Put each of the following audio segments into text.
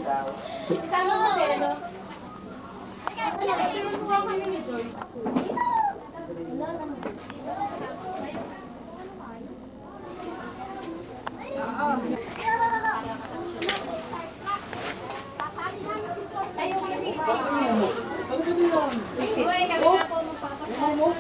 Isama mo sila, no? Sinusuha kami ni Joy. Uy, kami na po magpapasal.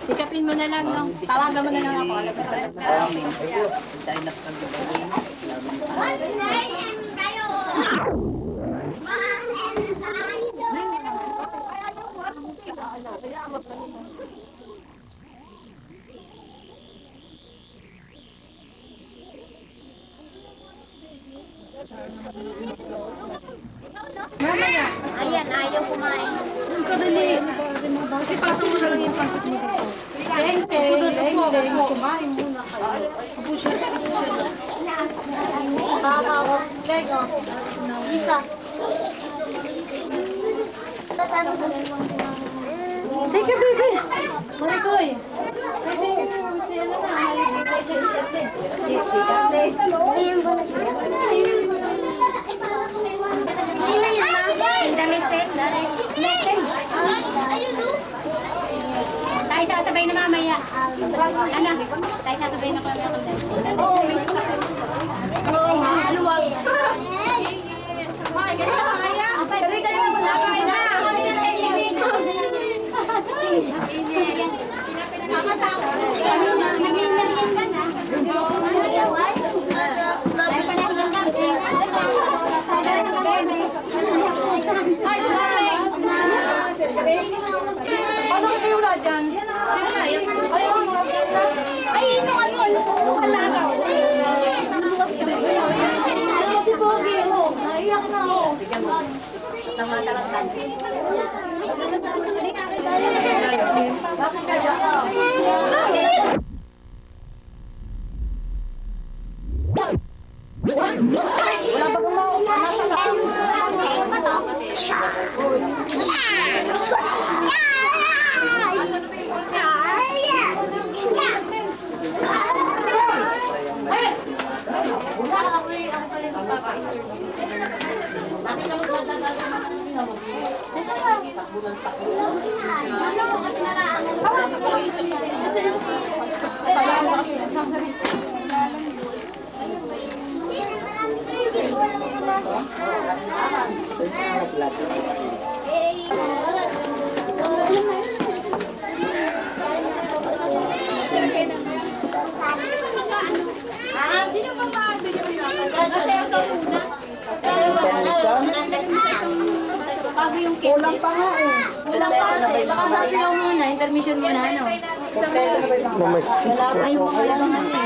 Ikapin mo na lang, no? Tawagan mo na lang ako. Mamaya. Ayan, ayaw kumain. Ang kadali. Kasi patong mo na lang yung pansit mo dito. Kumain muna kayo. Apo siya. Lego. Isa. Tapos ano sa Teka, baby. Marikoy. Ayan ba na sila? Sino yun, ma? Si Damisel? Tayo sasabay na mamaya. Ano? Tayo sasabay na mamaya. Oo, may sasakay. Oo, maluwag. Ay, ganito mamaya. Gawin kayo na muna. Kain na. Paano kayo wala dyan? Ay, ito ano? Halagaw. Bukas ka rin. Ano si Pogi mo? Naiyak na ako. Sino ba ba? Bago yung cake. Kulang pa nga eh. Kulang pa kasi. Baka sasayaw muna. Intermission muna, ano? Ay, wala bang ano eh.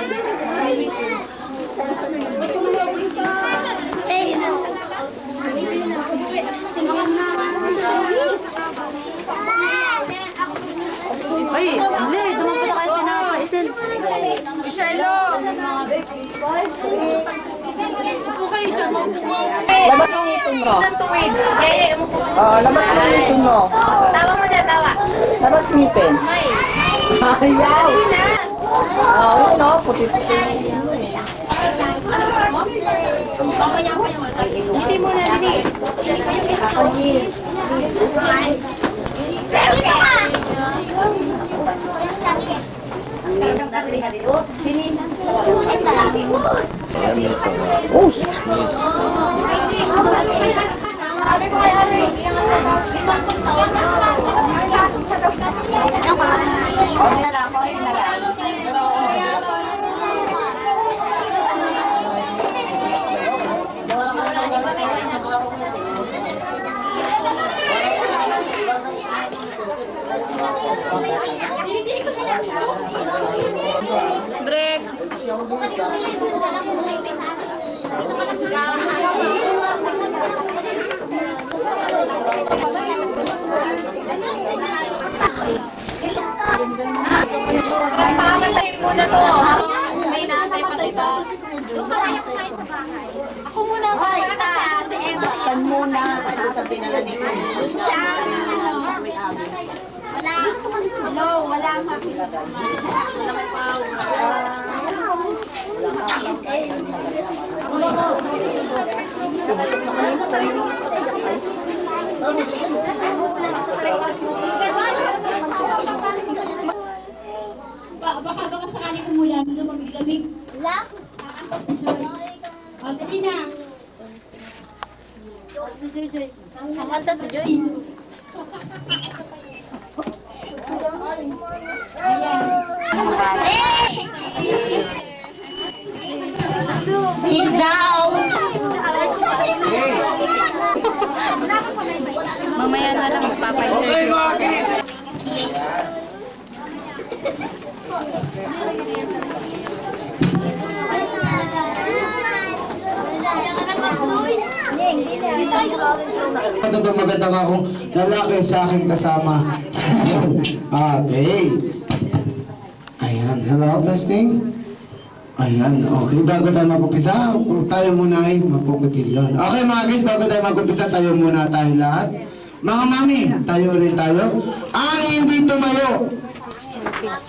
Ay, hindi. Dumapo na kayo tinapaisin. Michelle! Upo kayo dyan. Labas mo yung ipin mo. Tuwid. Yaya, umupo. Labas mo yung ipin mo. Tawa mo dyan, tawa. Labas yung ipin. May. Ayaw. Na. Ayun o, puti-puti. Mamaya ko yung hindi mo na, hindi. Oh, Papasayin muna to. May naantay pa kita. Doon pa tayo kumain sa bahay. Ako muna ba? Si Eva. Siyan muna. Hello, wala ang happy. Baka sakali umulan, lumamig-lamig. Wala? O, dali na. Ang kanta si Joy. Sit down! Mamaya na lang magpapa-interview. Magandang akong lalaki sa aking kasama. Okay. Ayan, hello, testing. Ayan, okay. Bago tayo mag-umpisa, tayo muna ay magpuputilyon. Okay mga guys, bago tayo mag-umpisa, tayo muna tayo lahat. Mga mami, tayo rin tayo. Ang hindi tumayo.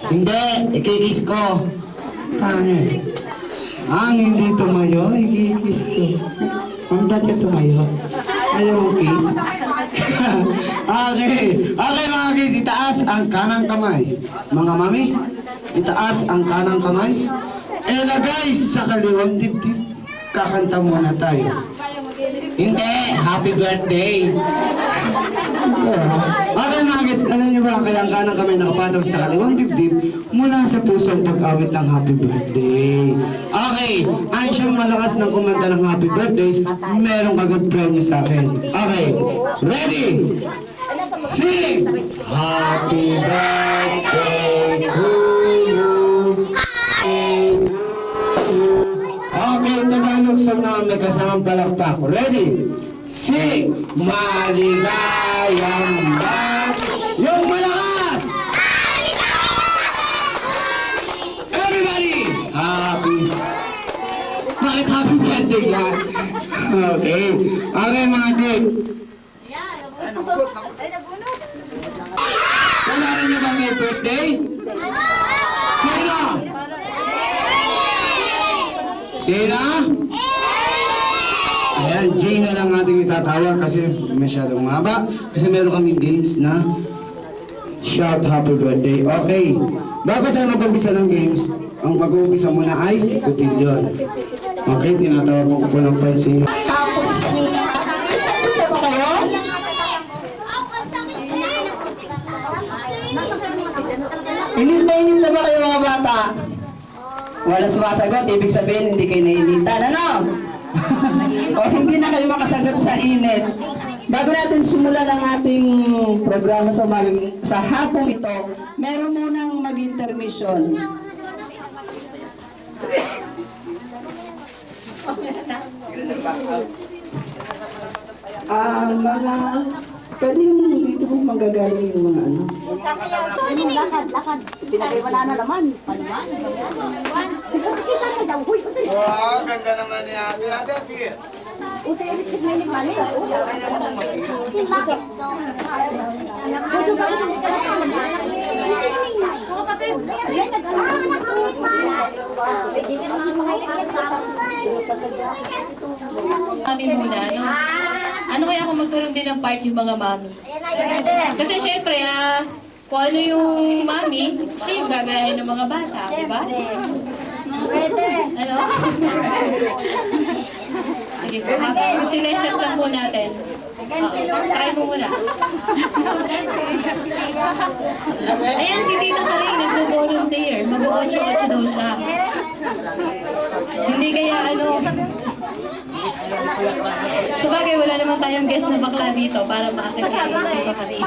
Hindi, ikikis ko. Ang hindi tumayo, ikikis ko. Ang ba't ka tumayo? Ayaw mo kiss? Okay. Okay mga guys, itaas ang kanang kamay. Mga mami, itaas ang kanang kamay. Ilagay sa kaliwang dibdib. Kakanta muna tayo. Hindi, happy birthday. Okay mga guys, alam niyo ba kaya ang kanang kamay nakapatong sa kaliwang dibdib mula sa pusong pag-awit ng happy birthday. Okay, ang siyang malakas ng kumanta ng happy birthday, merong kagad premyo sa akin. Okay, ready? Sing! Happy birthday to you. Okay, Tagalog song na may kasamang palakpak. Ready? Sing! Maligayang yung malakas! Everybody! Happy! Bakit happy birthday yan? Okay. Okay mga kids. Wala niyo ba may birthday? Sino? Sino? Ayan, Jay na lang natin itatawag kasi masyadong mahaba. Kasi meron kaming games na shout happy birthday. Okay, bago tayo mag-umpisa ng games, ang mag-uumpisa muna ay cotillion. Okay, tinatawag ko po ng pansin. Tapos, ito ba kayo? Inintayin na ba kayo mga bata? Wala sumasagot, ibig sabihin hindi kayo nainitan, ano? O hindi na kayo makasagot sa init. Bago natin simulan ang ating programa sa hapong ito, meron munang mag-intermission. Mga pwede yung dito po manggagaling yung mga ano. Lakad. Pinagay wala na naman. Wow, ganda naman ni Ate. Ate, Mami muna, ano? Ano kaya kung magturoon din ng part yung mga mami? Kasi syempre, kung ano yung mami, siya yung gagayahin ng mga bata, di ba? Ano? Sige po, sineset lang po natin. Try mo muna. Ayan, si Tita Karing, nagbo-volunteer. Mag-8-8 daw siya. Hindi kaya ano, Sabagay, wala naman tayong guest na bakla dito para maakit si Bakari.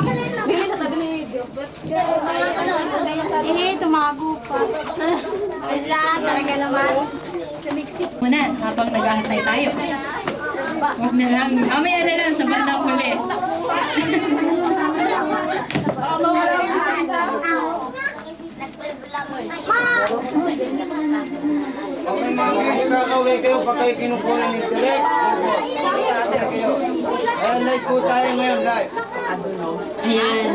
Tumago pa. Wala, talaga naman. Sumiksik. Muna, habang naghahantay tayo. Huwag na lang, mamaya na lang sa bandang huli. Okay, mga kakaway kayo pa kayo kinukuha ni Direk. Ayan, live po tayo ngayon, live. Ayan.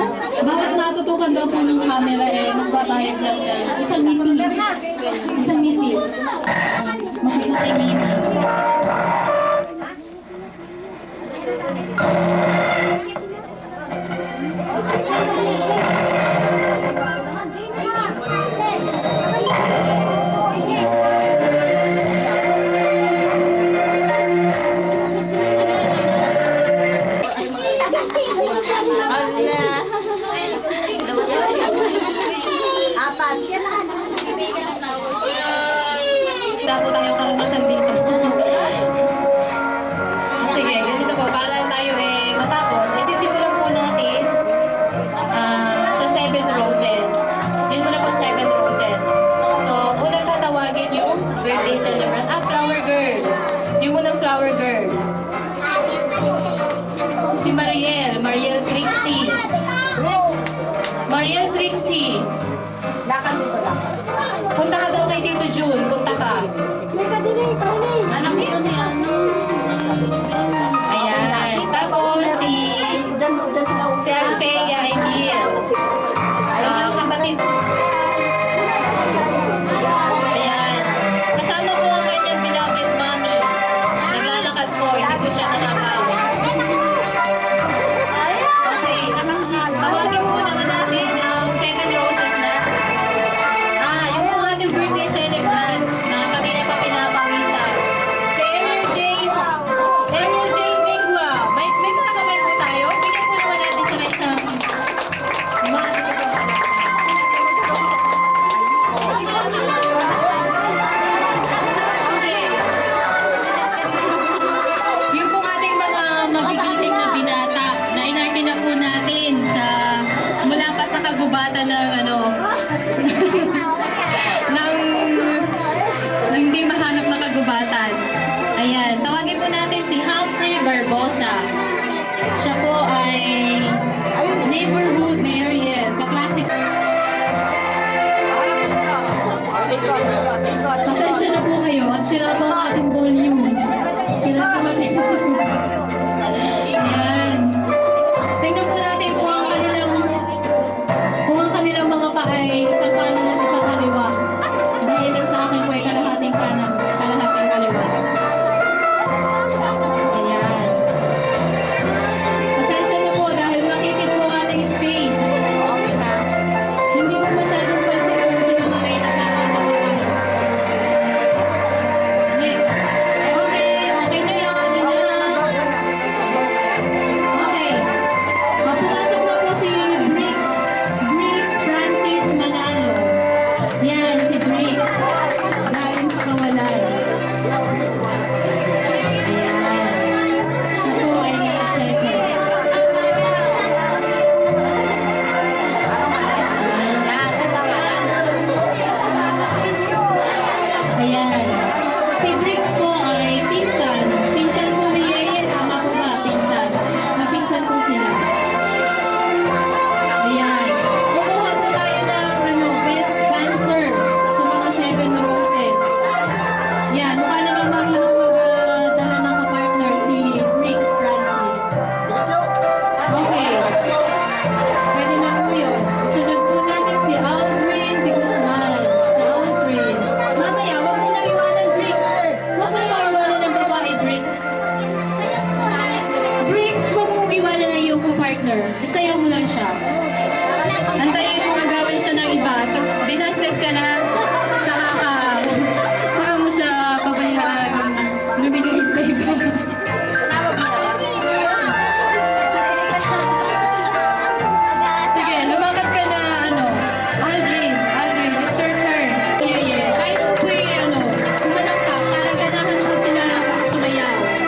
Bawat matutukan daw po ng camera magbabayad lang yan. Isang ngiti. Isang ngiti. Makikita yung ngiti. Wala po tayong karanasan dito. Sige, ganito po. Para tayo matapos, sisimulan po natin sa 7 roses. Yun muna po 7 roses. So, unang tatawagin yung birthday celebrant. Flower girl. Yung munang flower girl. Si Mariel. Mariel Trixie. Mariel Trixie. Lakad dito lang. Punta ka daw kay Tito June. Punta ka. Anak yun ni ano. Ayan. Tapos Diyan sila si Althea Emil. Kapatid. Ayan. Kasama po ang kanyang beloved mommy. Naglalakad po. Hindi po siya nakakawa. Okay. Tawagin po naman natin ang 7 roses na. Yung po ating birthday celebrant na kanina pa pinapawisan. Si Ariel Jane Mingwa. May mga kamay po tayo. Bigyan po naman natin siya na isang okay. Yung po ating mga magigiting na binata na inarte na po natin sa mula pa sa kagubatan ng ng hindi mahanap na kagubatan. Ayan, tawagin po natin si Humphrey Barbosa. Siya po ay neighborhood Mariel, kaklase. Pasensya na po kayo at sira pa ang ating volume. Sira pa ang ating volume. Ayan. Tingnan po natin kung ang kanilang mga paa ay isang kanan at isang kaliwa. Dahil lang sa akin po ay kalahating kanan, kalahating kaliwa. Ayan. Pasensya na po dahil makikit po ang ating space. Hindi po masyadong pansin kung sino na kayo nakakatawakan. Next. Okay na yun. Okay. Pumasok na po si Briggs Francis Manalo. Yan, si Briggs. Galing sa kawalan. Ayan. Siya po ay naka-second. Ayan. Si Briggs po ay pinsan. Pinsan po ni Yeye. Tama po ba? Pinsan. Napinsan po sila. Ayan. Kukuha po tayo ng best dancer sa mga 7 roses. Yan. Mukha naman marunong magdala ng kapartner si Briggs Francis. Okay. Pwede na po yun. Sunod po natin si Aldrin de Guzman. Si Aldrin. Mamaya, huwag mo na iwanan, Briggs. Huwag mo na iwanan ng babae, Briggs. Briggs, huwag mo iwanan na iyong partner. Isayaw mo lang siya. Antayin mo magawin siya ng iba. Pag binasted ka na, saka mo siya pabayaan. Lumigay sa iba. Sige, lumakad ka na, Aldrin, it's your turn. Yeah. Kahit mo po kumalang ka, para ganahan mo sila sumayaw.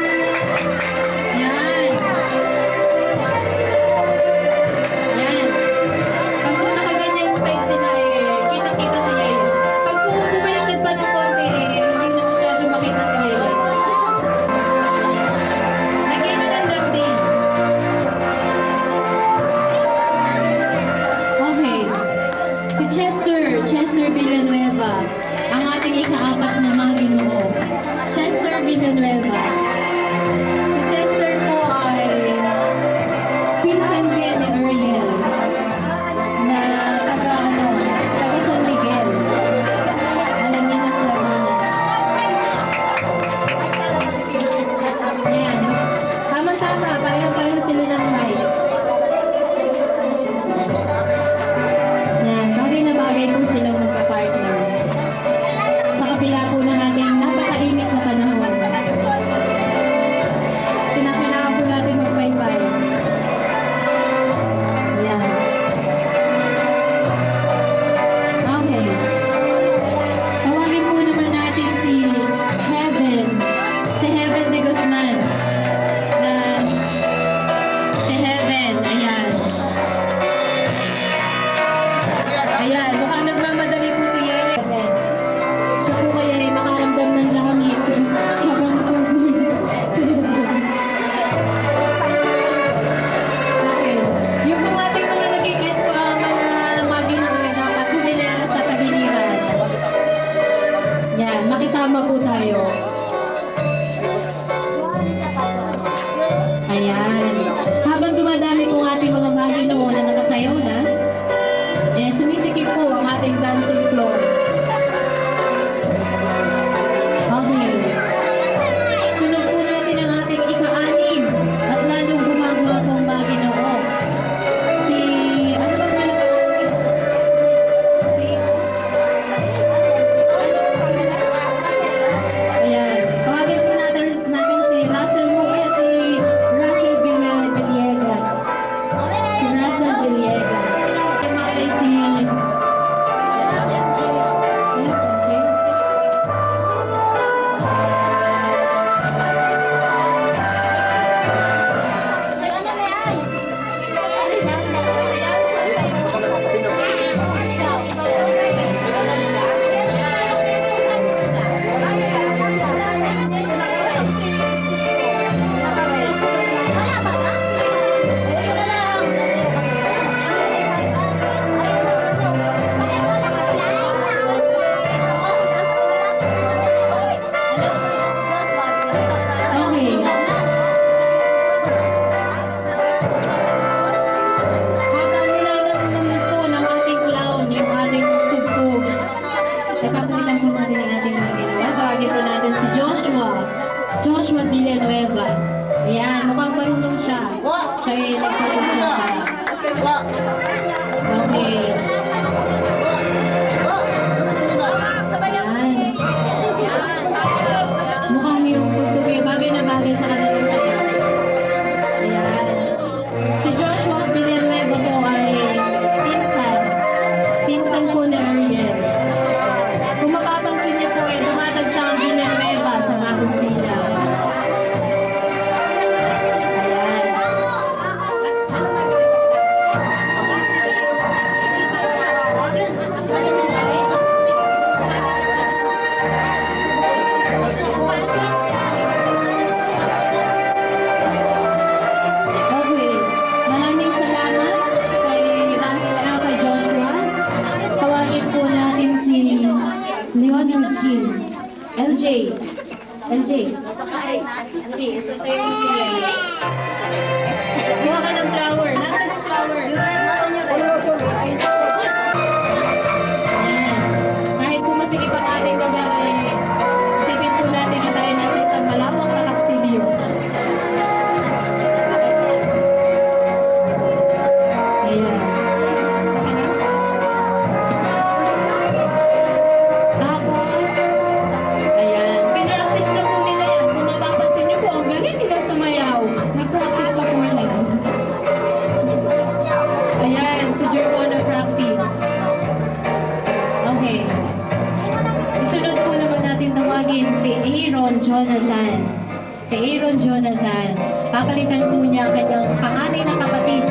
si Aaron Jonathan. Papalitan po niya ang kanyang panganay na kapatid.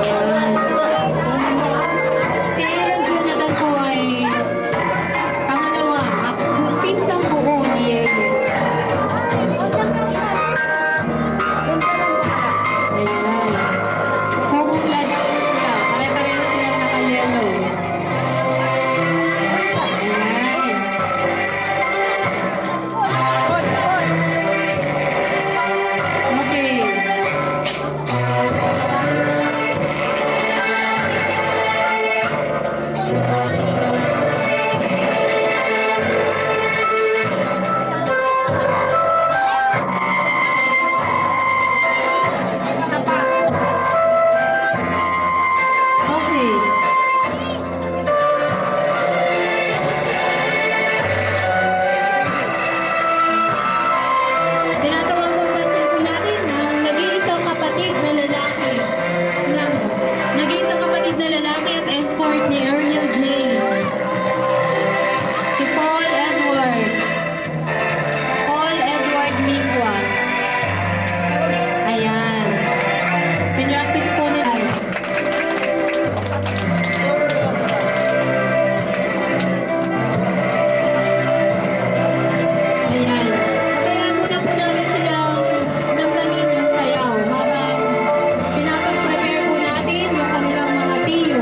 Ayan. Si Aaron Jonathan po ay pangalawa, pinsang buo ni Yeye. Ayan. Kukula daw sila. Pare-pareho silang naka-yellow. Ayan. Okay. Okay. Tinatawag po natin ang nag-iisang kapatid na lalaki. Nag-iisang kapatid na lalaki at escort ni Ariel J. Si Paul Edward. Paul Edward Migwa. Ayan. Pinractice po nila. Ayan. Kaya muna po natin silang namnamin yung sayaw habang pinapag-prepare po natin yung kanilang mga tiyo.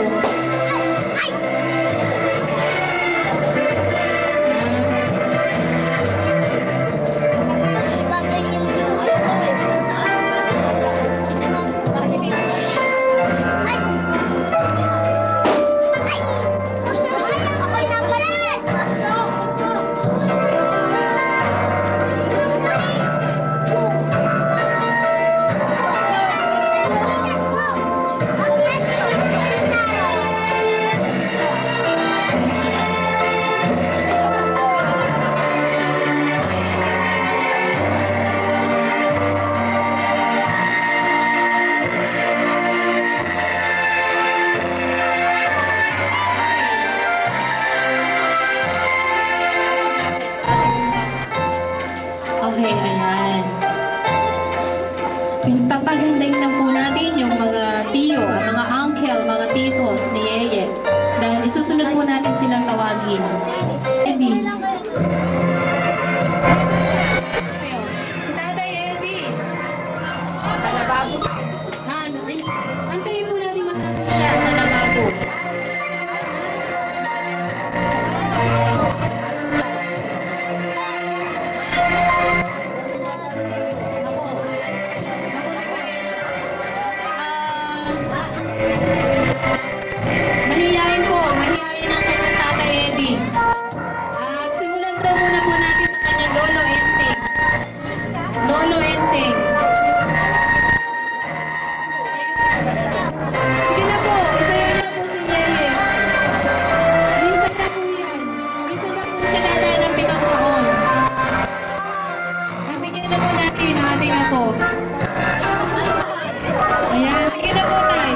Okay, ayan. Papagandahin lang po natin yung mga tiyo, mga uncle, mga titos ni Yeye. Dahil isusunod po natin silang tawagin. Eddie. Si Tatay Eddie. Antayin po natin matapos siya sa lababo. Mahihayin po, mahihayin ang kanyang Tatay Eddie. Simulan daw muna po natin sa kanyang Lolo Enteng. Lolo Enteng. Sige na po, isayaw na po si Yeye. Minsan na po yan. Minsan na po siya dadaan ng 7 taon. Nabigyan na po natin ang ating ako. Ayan, sige na po tayo.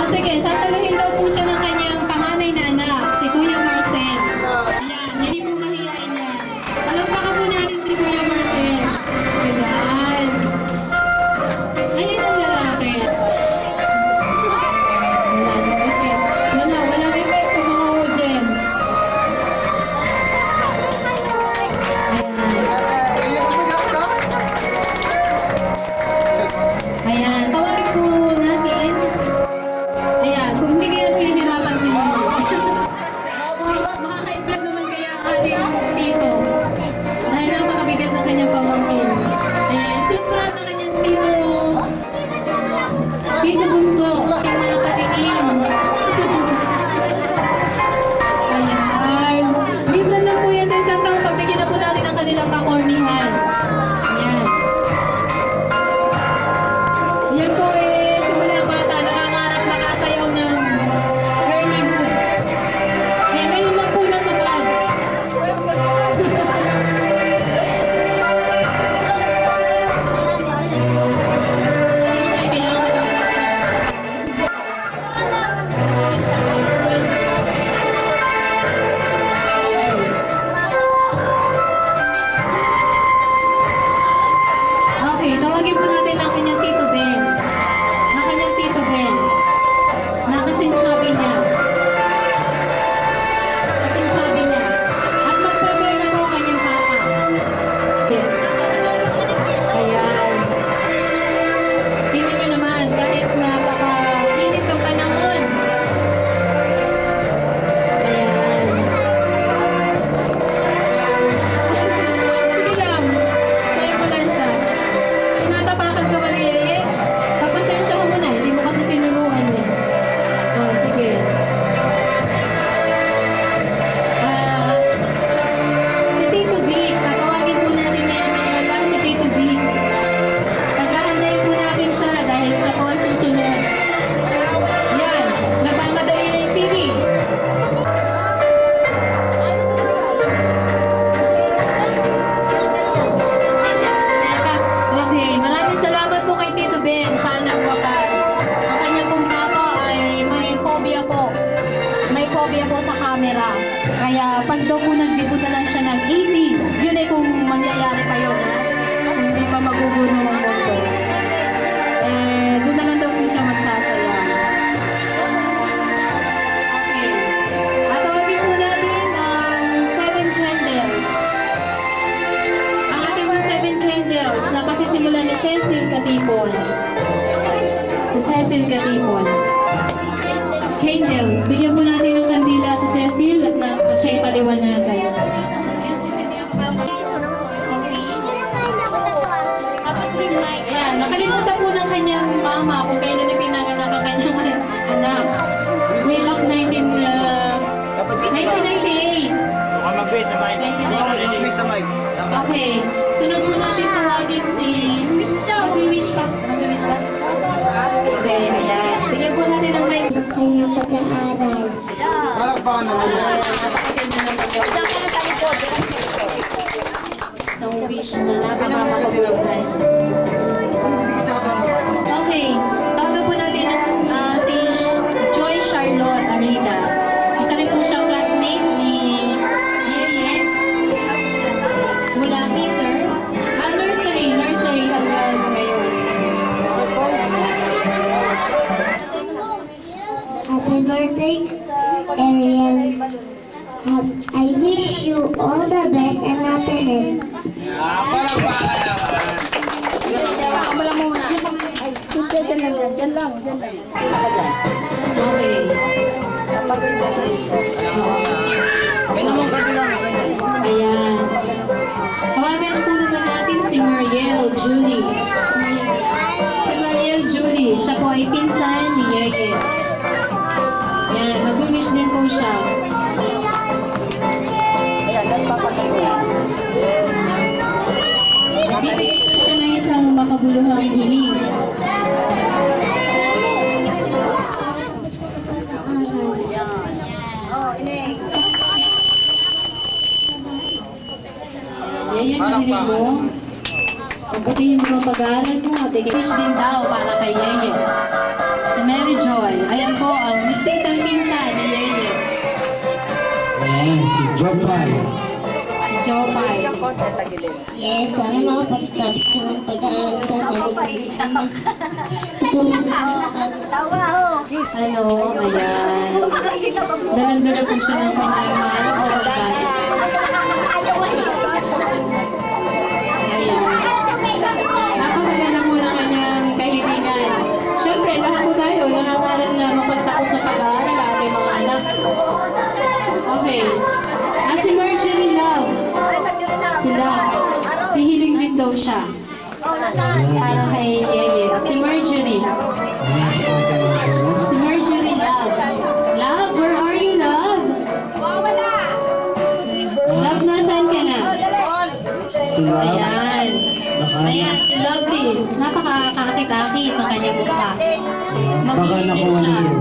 Sige, sasaluhin daw po siya ng kanyang panganay na anak, si Kuya Marcel. Ayan, hindi po mahihain yan. Palampakan po natin si Kuya Marcel. Ayan. Ayan ang lalaki. Wala, okay. Walang effect sa mga audience. Ayan, tawagin po natin. Ayan, kung hindi kayo nahihirapan si Mama. Makaka-vlog naman kaya ang ating tito. Dahil napakabigat sa kanyang pamangkin. Ayan, supra na kanyang tito. Tito Bunso, ating mga patikim. Ayan. Minsan lang po yan sa isang taon. Pagbigyan na po natin ang kanilang kakornihan. Ayan. Yan po simula ng bata, nangangarap makasayaw ng early moves. Kaya ngayon lang po natupad. Cecil Katipon. Si Cecil Katipon. Candles. Bigyan po natin ng kandila si Cecil at na siya'y paliwanagan. Ayan, nakalimutan po ng kanyang mama kung kailan na pinanganak ang kanyang anak. Way back 1998. Okay. Sunod po natin tawagin si... Mag-wish pa. Mag-wish pa. Okay, ayan. Bigyan po natin ng mic. Palakpakan naman yan. Isang wish na napakapaguluhan. Okay. Tawagan po natin si Joy Charlotte Arida. Isa rin po siyang classmate ni Yeye. Mula Peter. Nursery hanggang ngayon. Happy birthday, Ariel. I wish you all the best and happiness. Palakpakan naman. Hawakan mo lang muna. Ay, sige, dyan lang. Dyan lang. Dyan lang. Kaya ka dyan. Okay. Maganda sa Ayan. Tawagan po naman natin si Mariel Julie. Si Mariel Julie. Siya po ay pinsan ni Yeye. Ayan, mag-wish din po siya. Ayan, nagpapaganda. Bibigyan po siya ng isang makabuluhang hiling. Yeye, narinig mo? Pagputihin mo ang pag-aaral mo. Wish din daw para kay Yeye. Si Mary Joy. Ayan po ang mistisang pinsan ni Yeye. Ayan, si Jopay. Si Jopay. Konti, tagilid. Yes, sana makapagtapos ko ng pag-aaral sana. Kiss. Ano, ayan. Dalang-dala po siya ng kanyang mahal na babae. Ayan. Napakaganda po ng kanyang kahilingan. Siyempre, lahat po tayo nangangarap na mapagtapos sa pag-aaral ang ating mga anak. Okay. Si Marjorie Love. Si Love. Pihiling din daw siya. Para kay Yeye. Si Marjorie. Si Marjorie Love. Love, where are you, Love? Love, nasaan ka na? Ayan. Ayan, si Lovely. Napakakakit-akit ng kanyang mukha. Baka Mag-wish din nakuha siya. niyo.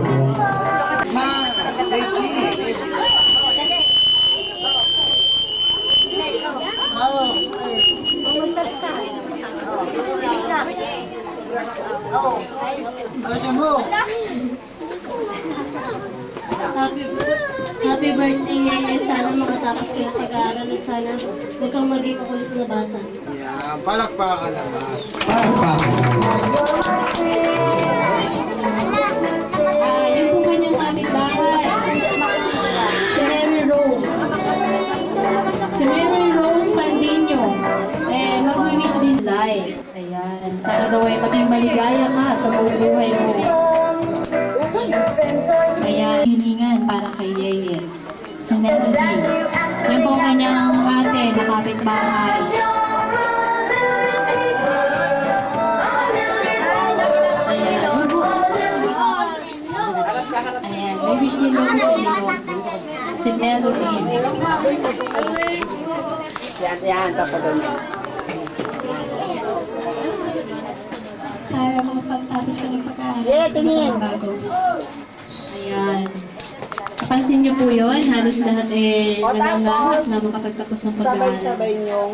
Happy birthday, Yeye. Sana makatapos kayo pag-aaral at sana huwag kang maging kukulit na bata. Ayan, palakpakan naman. Palakpakan. Yun po kanyang kapitbahay. Si Mary Rose. Si Mary Rose Pandino. Mag-wish din life. Ayan. Sana daw ay maging maligaya ka sa buong buhay mo. Ayan. Hiningan para kay Yeye. Si Melody. Yan po kanyang ate na kapitbahay. Ayan. Yun po. Ayan. May wish din daw sa inyo. Si Melody. Yan, papaganyan. Sana makapagtapos ka ng pag-aaral. Yeah, tingin. Ayan. Napansin niyo po yun, halos lahat O, nangangarap tapos, na makapagtapos ng pag-aaral. sabay-sabay niyong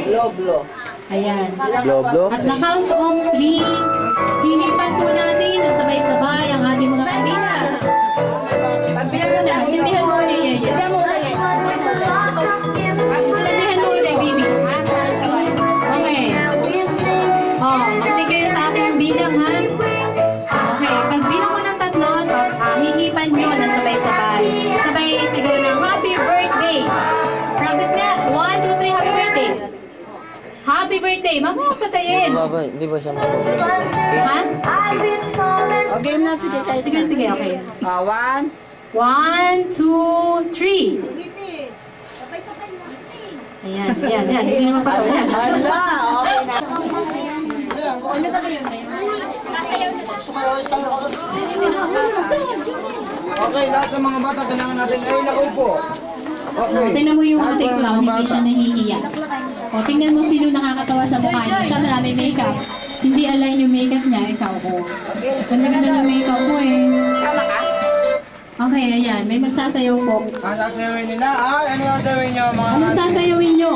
bloblo. Ayan. Bloblo. At na count of 3, hinipan po natin na sabay-sabay ang ating mga kanina. Pagbilang na tayo. Sindihan mo ulit, Yeye. Sindihan mo ulit. Sindihan mo ulit, Bibi. Okay. Oh, makinig kayo sa akin yung bilang, ha? Okay, pag bilang ko ng 3, hihipan nyo na sabay-sabay. Sabay sigaw ng happy birthday. Practice nga. 1, 2, 3, happy birthday. Happy happy birthday. Mamaya patayin. Hindi ba siya mababalik? Ha? O, game na. Sige, tayo. Sige, sige, okay. One. 1, 2, 3. Ayan, ayan, ayan. Hindi naman pa. Ayan. Hala, okay na. Okay, lahat ng mga bata kailangan natin ay nakaupo. Okay. Tingnan mo yung ating clown, hindi siya nahihiya. O, tingnan mo sino nakakatawa sa mukha niya. Siya marami makeup. Hindi align yung makeup niya, ikaw ko. Ganda-ganda ng makeup mo eh. Sama ka? Okay, ayan. May magsasayaw po. Ang sasayawin nila, ano yung sasayawin nyo mga Anong sasayawin nyo?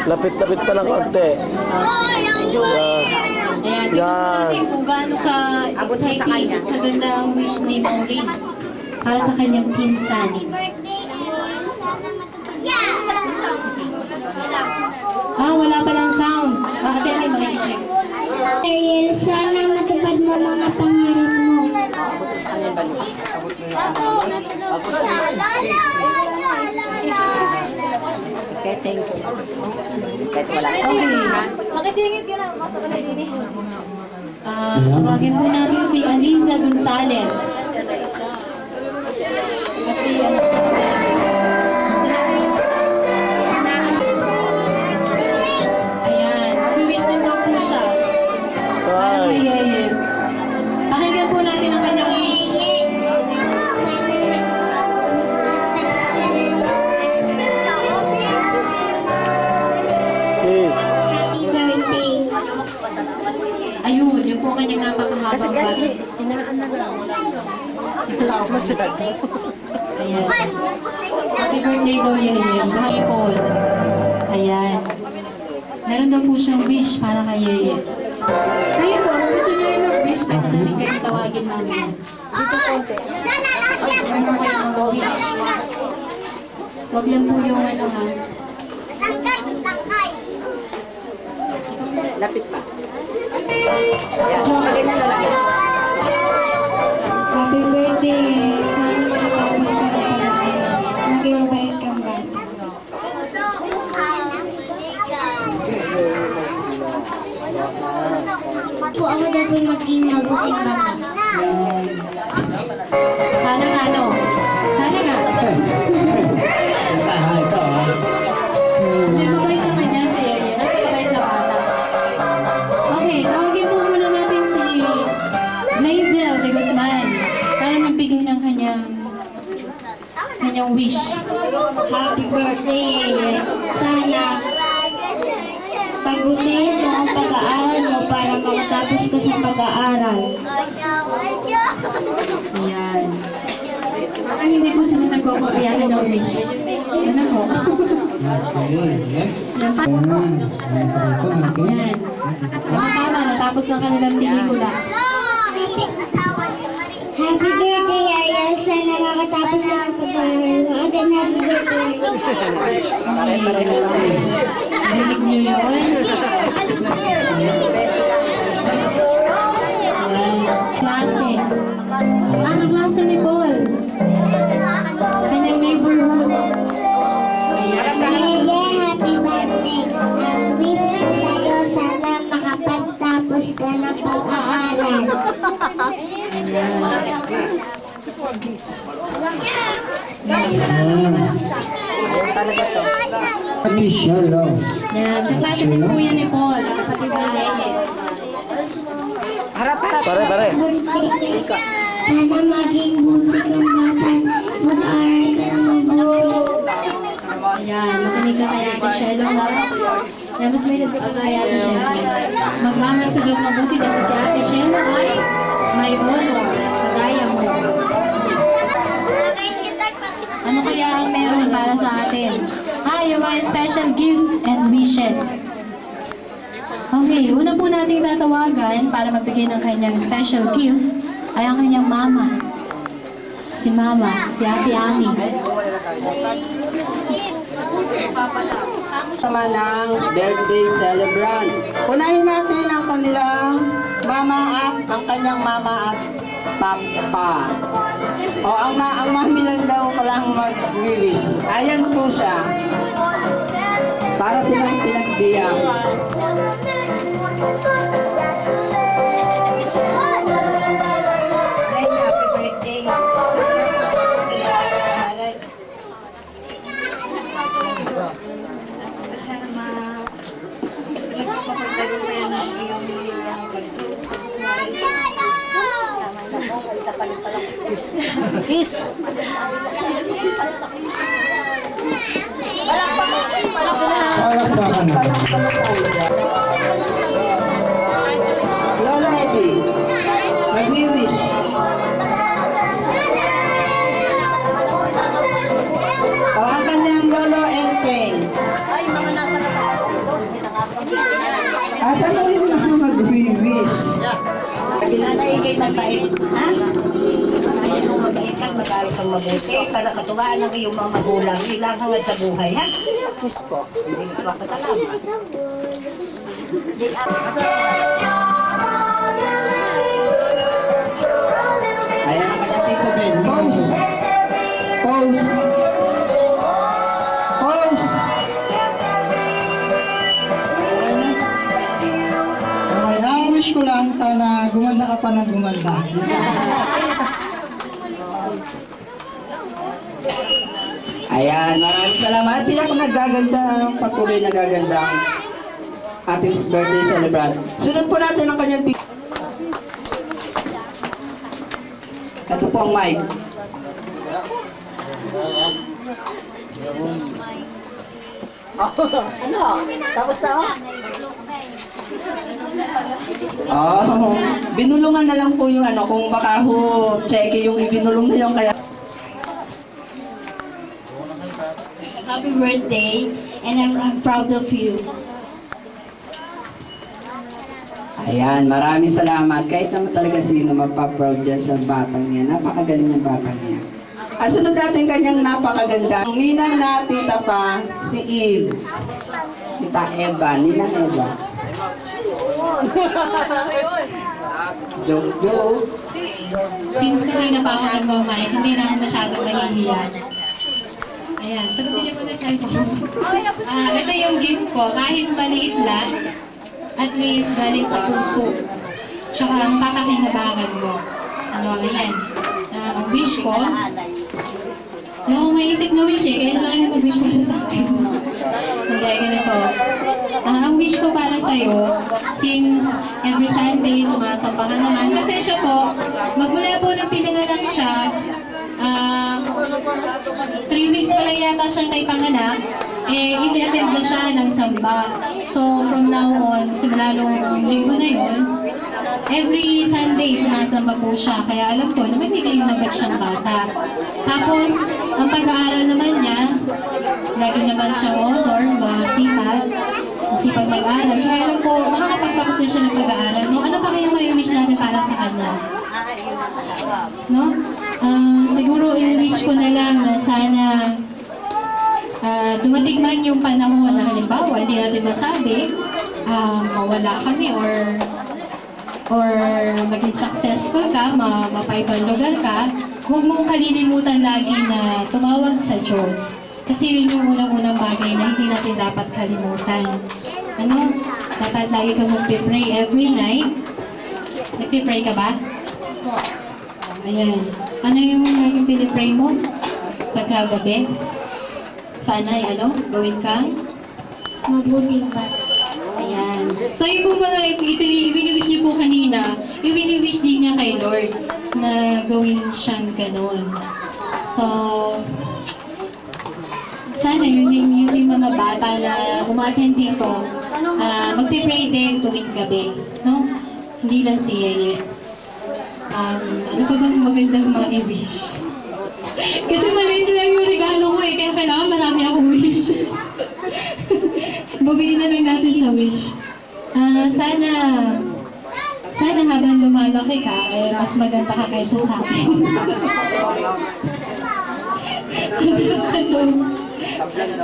Lapit-lapit pa ng konti. Ayan, tingnan po natin kung gaano ka-excited at kaganda ang wish ni Maureen para sa kanyang pinsan. Wala palang sound. Ate, may makikicheck. Ariel, sana matupad mo mga pangarap mo. Makisingit ka na, masok ka na din eh. Tawagin po natin si Aliza Gonzalez. Kasi ayan, mag-wish din daw po siya. Ay. Pakinggan po natin ang kanyang wish. Kiss. Happy birthday. Ayun, yun po ang kanyang napakahabang bati. Ayan. Happy birthday daw yan. Happy Paul. Ayan. Meron daw po siyang wish para kay Yeye. Kayo po, kung gusto niyo rin mag-wish, pwede namin kayong tawagin namin. Ano kayong mag-wish? Huwag lang po yung ano ha. Happy birthday. Sana makatapos ka na pag-aaral. Maging mabait kang bata. Po ako dapat maging mabuting bata. Sana nga, no? Sana nga. Hindi, mabait naman yan si Yeye. Napakabait na bata. Okay, tawagin po muna natin si Blazel de Guzman para magbigay ng kanyang wish. Happy birthday. Sana pagbutihin mo ang pag-aaral mo para makatapos ka sa pag-aaral. Ayan. Parang hindi po sila nagpapakiyahan ng wish. Ano po? Yes. Tama, natapos ang kanilang pelikula. Happy birthday, Ariel. Sana makatapos ka ng pag-aaral mo. Again, happy birthday. Narinig niyo yun? Ayan. Klase. Kaklase ni Paul. Kanyang neighborhood. Ayan. Again, happy birthday. Ang wish ko sa'yo, sana makapagtapos ka ng pag-aaral. Official, oh. Yan. Kaklase din po yan ni Paul. Kapatid ni Leye. Pare. Sana maging buti kang bata. Mag-aaral ka ng mabuti. Ayan. Makinig ka kay Ate Shelo, ha? Tapos may nagpapag kay Ate Shelo. Mag-aaral ka daw mabuti dahil si Ate Shelo ay may honor. Kagaya mo. Ano kaya ang meron para sa atin? Yung mga special gift and wishes. Okay, una po nating tatawagan para magbigay ng kanyang special gift ay ang kanyang mama. Si Mama, si Ate Ami. Sama ng birthday celebrant. Unahin natin ang kanilang mama at ang kanyang mama at papa. O ang mami lang daw palang mag-wish. Ayan po siya. Para silang pinagbiyak. Lola Eddie, mag-wish. O ang kanyang lolo Enteng. Asa mo yung mag-wish? Sana ikay mabait, ha? Ayaw mo mag-ikag mag-aaral kang mabuti para katuwaan ang iyong mga magulang. Ilang hangad sa buhay, ha? Kiss po. Hindi ko papasalamat. Ayan ang kanyang Tito Ben. Pose. Pose. Pose. Okay, ang wish ko lang, sana gumanda ka pa ng gumanda. Ayan, maraming salamat. Tiyak nagaganda, patuloy nagaganda ang ating birthday celebrant. Sunod po natin ang kanyang tito. Ito po ang mic. Ano? Tapos na, oh? Oh, binulungan na lang po yung ano, kung baka ho, cheque yung ibinulong na yung kaya. Happy birthday, and I'm proud of you. Ayan, maraming salamat. Kahit naman talaga sino mapaproud dyan sa batang niya. Napakagaling ng batang niya. At sunod natin kanyang napakaganda. Ang ninang na tita pa, si Eve. Tita Eva, ninang Eva. Joke. Since kanina pa ako nagmamay, hindi na ako masyadong mahihiya. Ayan, sagutin niyo muna sa cellphone. Ito yung gift ko, kahit maliit lang, at least galing sa puso. Tsaka ang kakakinabangan mo. Ano, ayan. Ang wish ko, wala akong maisip na wish eh, kaya lang mag-wish para sa akin. Hindi, ganito. Ang wish ko para sa'yo, since every Sunday sumasambahan naman, kasi siya po, magmula po nung pinanganak siya, 3 weeks pa lang yata siyang naipanganak, in-attend na siya ng samba. So, from now on, simula nung linggo na yun, every Sunday sumasamba po siya. Kaya alam ko na may bigay-nagat siyang bata. Tapos, ang pag-aaral naman niya, lagi naman siyang author, masipag, masipag mag-aaral. Kaya alam ko, makakapagtapos na siya ng pag-aaral. No? Ano pa kaya may wish natin para sa kanya? No? Siguro, i-wish ko na lang na sana dumating man yung panahon na halimbawa, hindi natin masabi, mawala kami or maging successful ka, mapaibang lugar ka, huwag mong kalilimutan lagi na tumawag sa Diyos. Kasi yun yung unang-unang bagay na hindi natin dapat kalimutan. Ano? Dapat lagi kang magpipray every night. Nagpipray ka ba? Ayan. Ano yung laging pinipray mo? Pagkagabi? Sana ay gawin kang Mabuting ba? ayan. So yung po mga ibiniwish niyo po kanina, ibiniwish din niya kay Lord na gawin siyang ganon. So, sana yun yung mga bata na umattend dito, magpipray din tuwing gabi. No? Hindi lang si Yeye. Ano pa bang magandang mga i-wish? Kasi maliit lang yung regalo ko kaya kailangan marami akong wish. Bumili na lang natin sa wish. Sana habang lumalaki ka, mas maganda ka kaysa sa akin.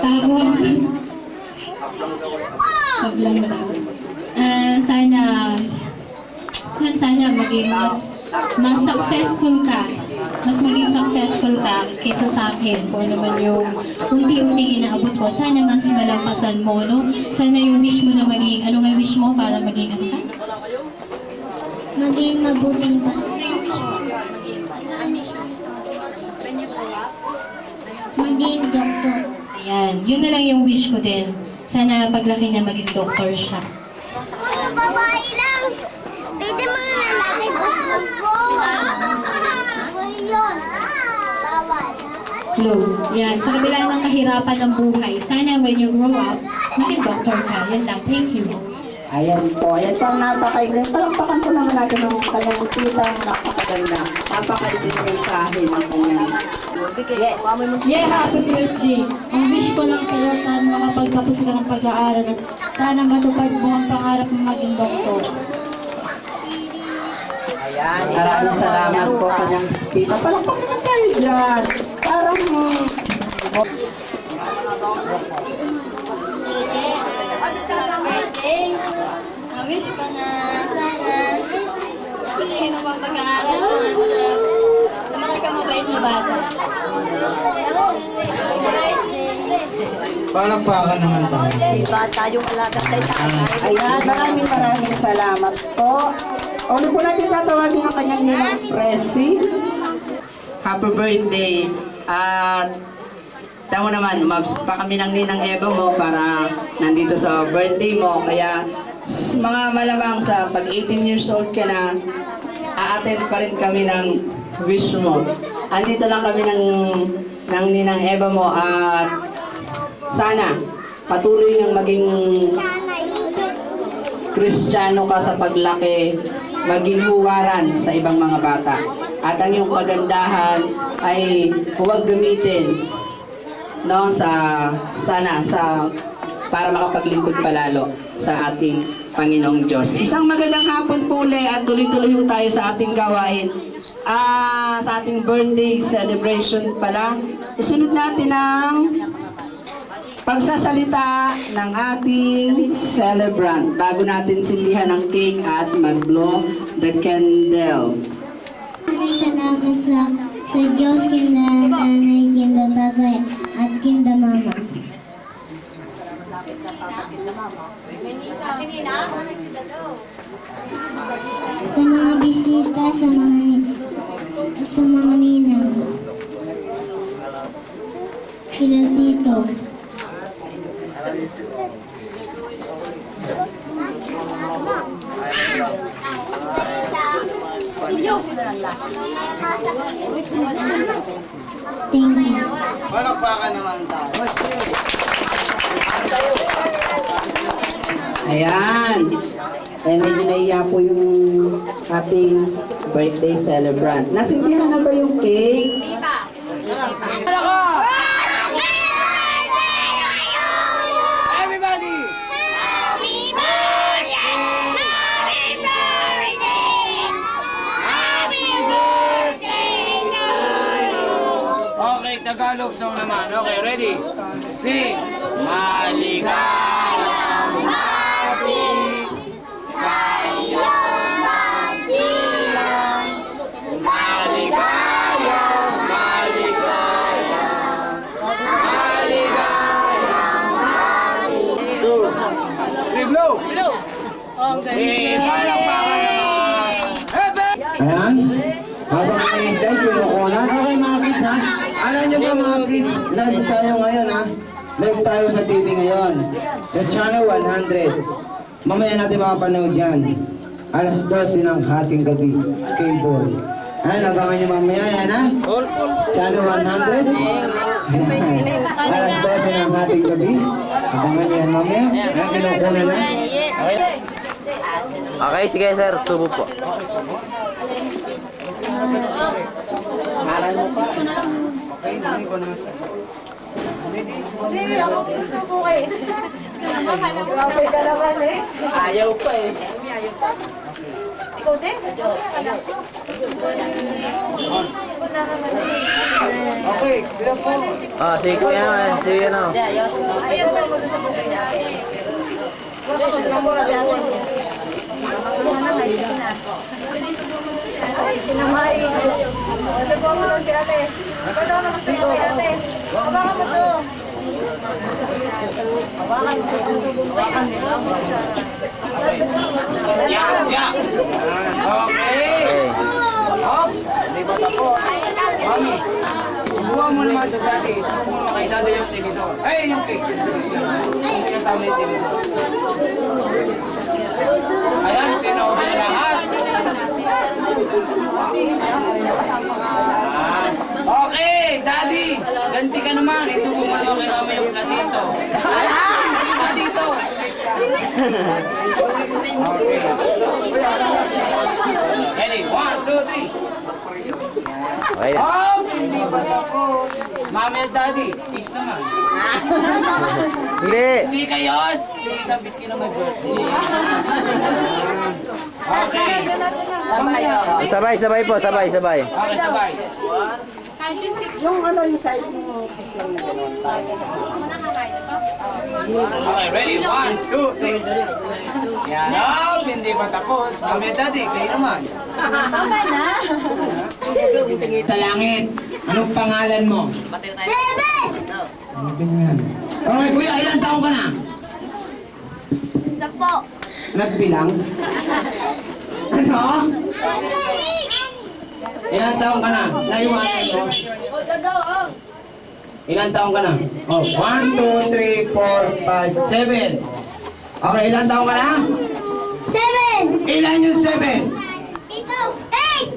Tapos, tablang daw. Sana maging mas successful ka. Mas maging successful ka kaysa sa akin. Kung naman yung unti-unting inaabot ko, sana mas malampasan mo, no? Sana yung wish mo na maging, ano nga wish mo para maging ano ka? Maging mabuting ba? Maging doktor. Ayan, yun na lang yung wish ko din. Sana paglaki niya maging doktor siya. Mga babae lang. Pwede mga lalaki ko. Yun. Bawal. Clue. Yan, sa kabila ng kahirapan ng buhay, sana when you grow up, maging doktor ka. Yan lang. Thank you. Ayan po ang napakaigling. Palampakan po naman natin ang kanyang titang napakaganda. Napakaigling mensahe ng kanyang. Yeah, happy birthday. Ang wish ko lang sa'yo, sana makapagtapos ka ng pag-aaral at sana matupad mo ang pangarap mo maging doktor. Ayan, maraming salamat po kanyang tita. Palakpak naman tayo dyan. Parang birthday. Wish ko na sana pilihin mo ang pag-aaral mo at lumaki ka mabait na bata. Palakpakan naman tayo. ayan, maraming salamat po. Ulo po natin tatawagin ang kanyang ninang Presi. Happy birthday. At tama naman, umabs pa kami ng ninang Eva mo para nandito sa birthday mo. Kaya mga malamang sa pag 18 years old ka na, a-attend pa rin kami ng wish mo. Andito lang kami ng ninang Eva mo at sana patuloy nang maging Kristiyano ka sa paglaki, maging huwaran sa ibang mga bata. At ang iyong kagandahan ay huwag gamitin para makapaglingkod palalo sa ating Panginoong Diyos. Isang magandang hapon po ulit at tuloy-tuloy po tayo sa ating gawain. Sa ating birthday celebration pala, isunod natin ang pagsasalita ng ating celebrant bago natin sindihan ang cake at mag-blow the candle. Salamat sa Diyos, kinda nanay, kinda tatay, at kinda mama. Sa mga bisita, sa mga ninang, sila dito. Thank you. Palakpakan naman tayo. Ayan. Medyo naiya po yung ating birthday celebrant. Nasindihan na ba yung cake? Everybody! Okay, Tagalog song naman. Okay, ready? Sing! Maligayang happy sa iyong masilang. Maligayang, maligayang, maligayang happy. Blow! Palakpakan naman! Ayan. Habang pinintay, pinukunan. Okay mga kids ha. Alam nyo ba mga kids, live tayo ngayon ha. Live tayo sa TV ngayon. Sa channel 100. Mamaya natin makapanood yan. Alas 12 ng hating gabi. Cable. Ayan, abangan nyo mamaya yan ha. Channel 100. Alas 12 ng hating gabi. Abangan nyo yan mamaya. Ayan, pinukunan na. Okay, sige sir, subo po. Aral mo pa. Okay, nangin ko na sa... Hindi, ako susuko kayo. Grabe ka naman eh. Ayaw pa eh. Ikaw din? Okay, ilan po? Ah, sige kuya naman, sige na. Ayaw daw magsusuko kayo si ate. Huwag ka magsusuko na si ate. Mga nangay, sige na. Ay, kinamay. Masuko mo daw si ate. Ikaw daw magsusuko kay ate. Habakan mo to. Habakan mo to. Susuko mo kay ate. Okay! Hop! Libat ako. Mami, subuhan mo naman sa dati. Subuhan mo kay dati yung tinidor. Ay, yung cake. Yung kasama yung tinidor. Ayan, tinobi na lahat. Okay, Daddy! Ganti ka naman. Isubo mo naman kay mami yung platito. Ayan! Yung platito. Okay. Ready? 1, 2, 3. Okay. Oh, hindi pa tapos. Mami at Daddy, peace naman. Hindi. Hindi kayo. Isang biskin na may birthday. Sabay po, sabay. Yung ano yung side mo, kiss lang na gano'n. Okay, ready? 1, 2, 3. Yan. Oh, hindi pa tapos. Mami, daddy, kayo naman. Tama na. Sa langit, anong pangalan mo? Okay, kuya, ilan taon ka na? Sampo. Nagbilang? Ano? Ilan taon ka na? Naiwanan mo? Ilan taon ka na? Oh, 1, 2, 3, 4, 5, 7. Okay, ilan taon ka na? 7. Ilan yung 7? 8.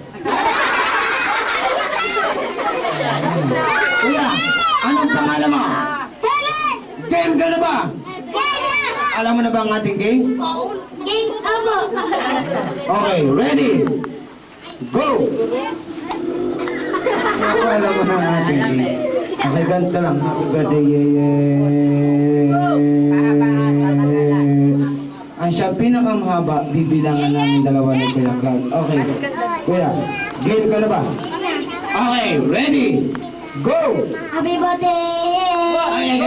Kuya, anong pangalan mo? Game ka na ba? Alam mo na ba ang ating game? Game over. Okay, ready? Go! Ako, alam mo na ang ating game. Okay, ganito lang. Happy birthday, ang siya pinakamahaba, bibilangan namin dalawa ni Kuya Clark. Okay, Kuya, game ka na ba? Okay, ready? Go! Happy birthday. Ay,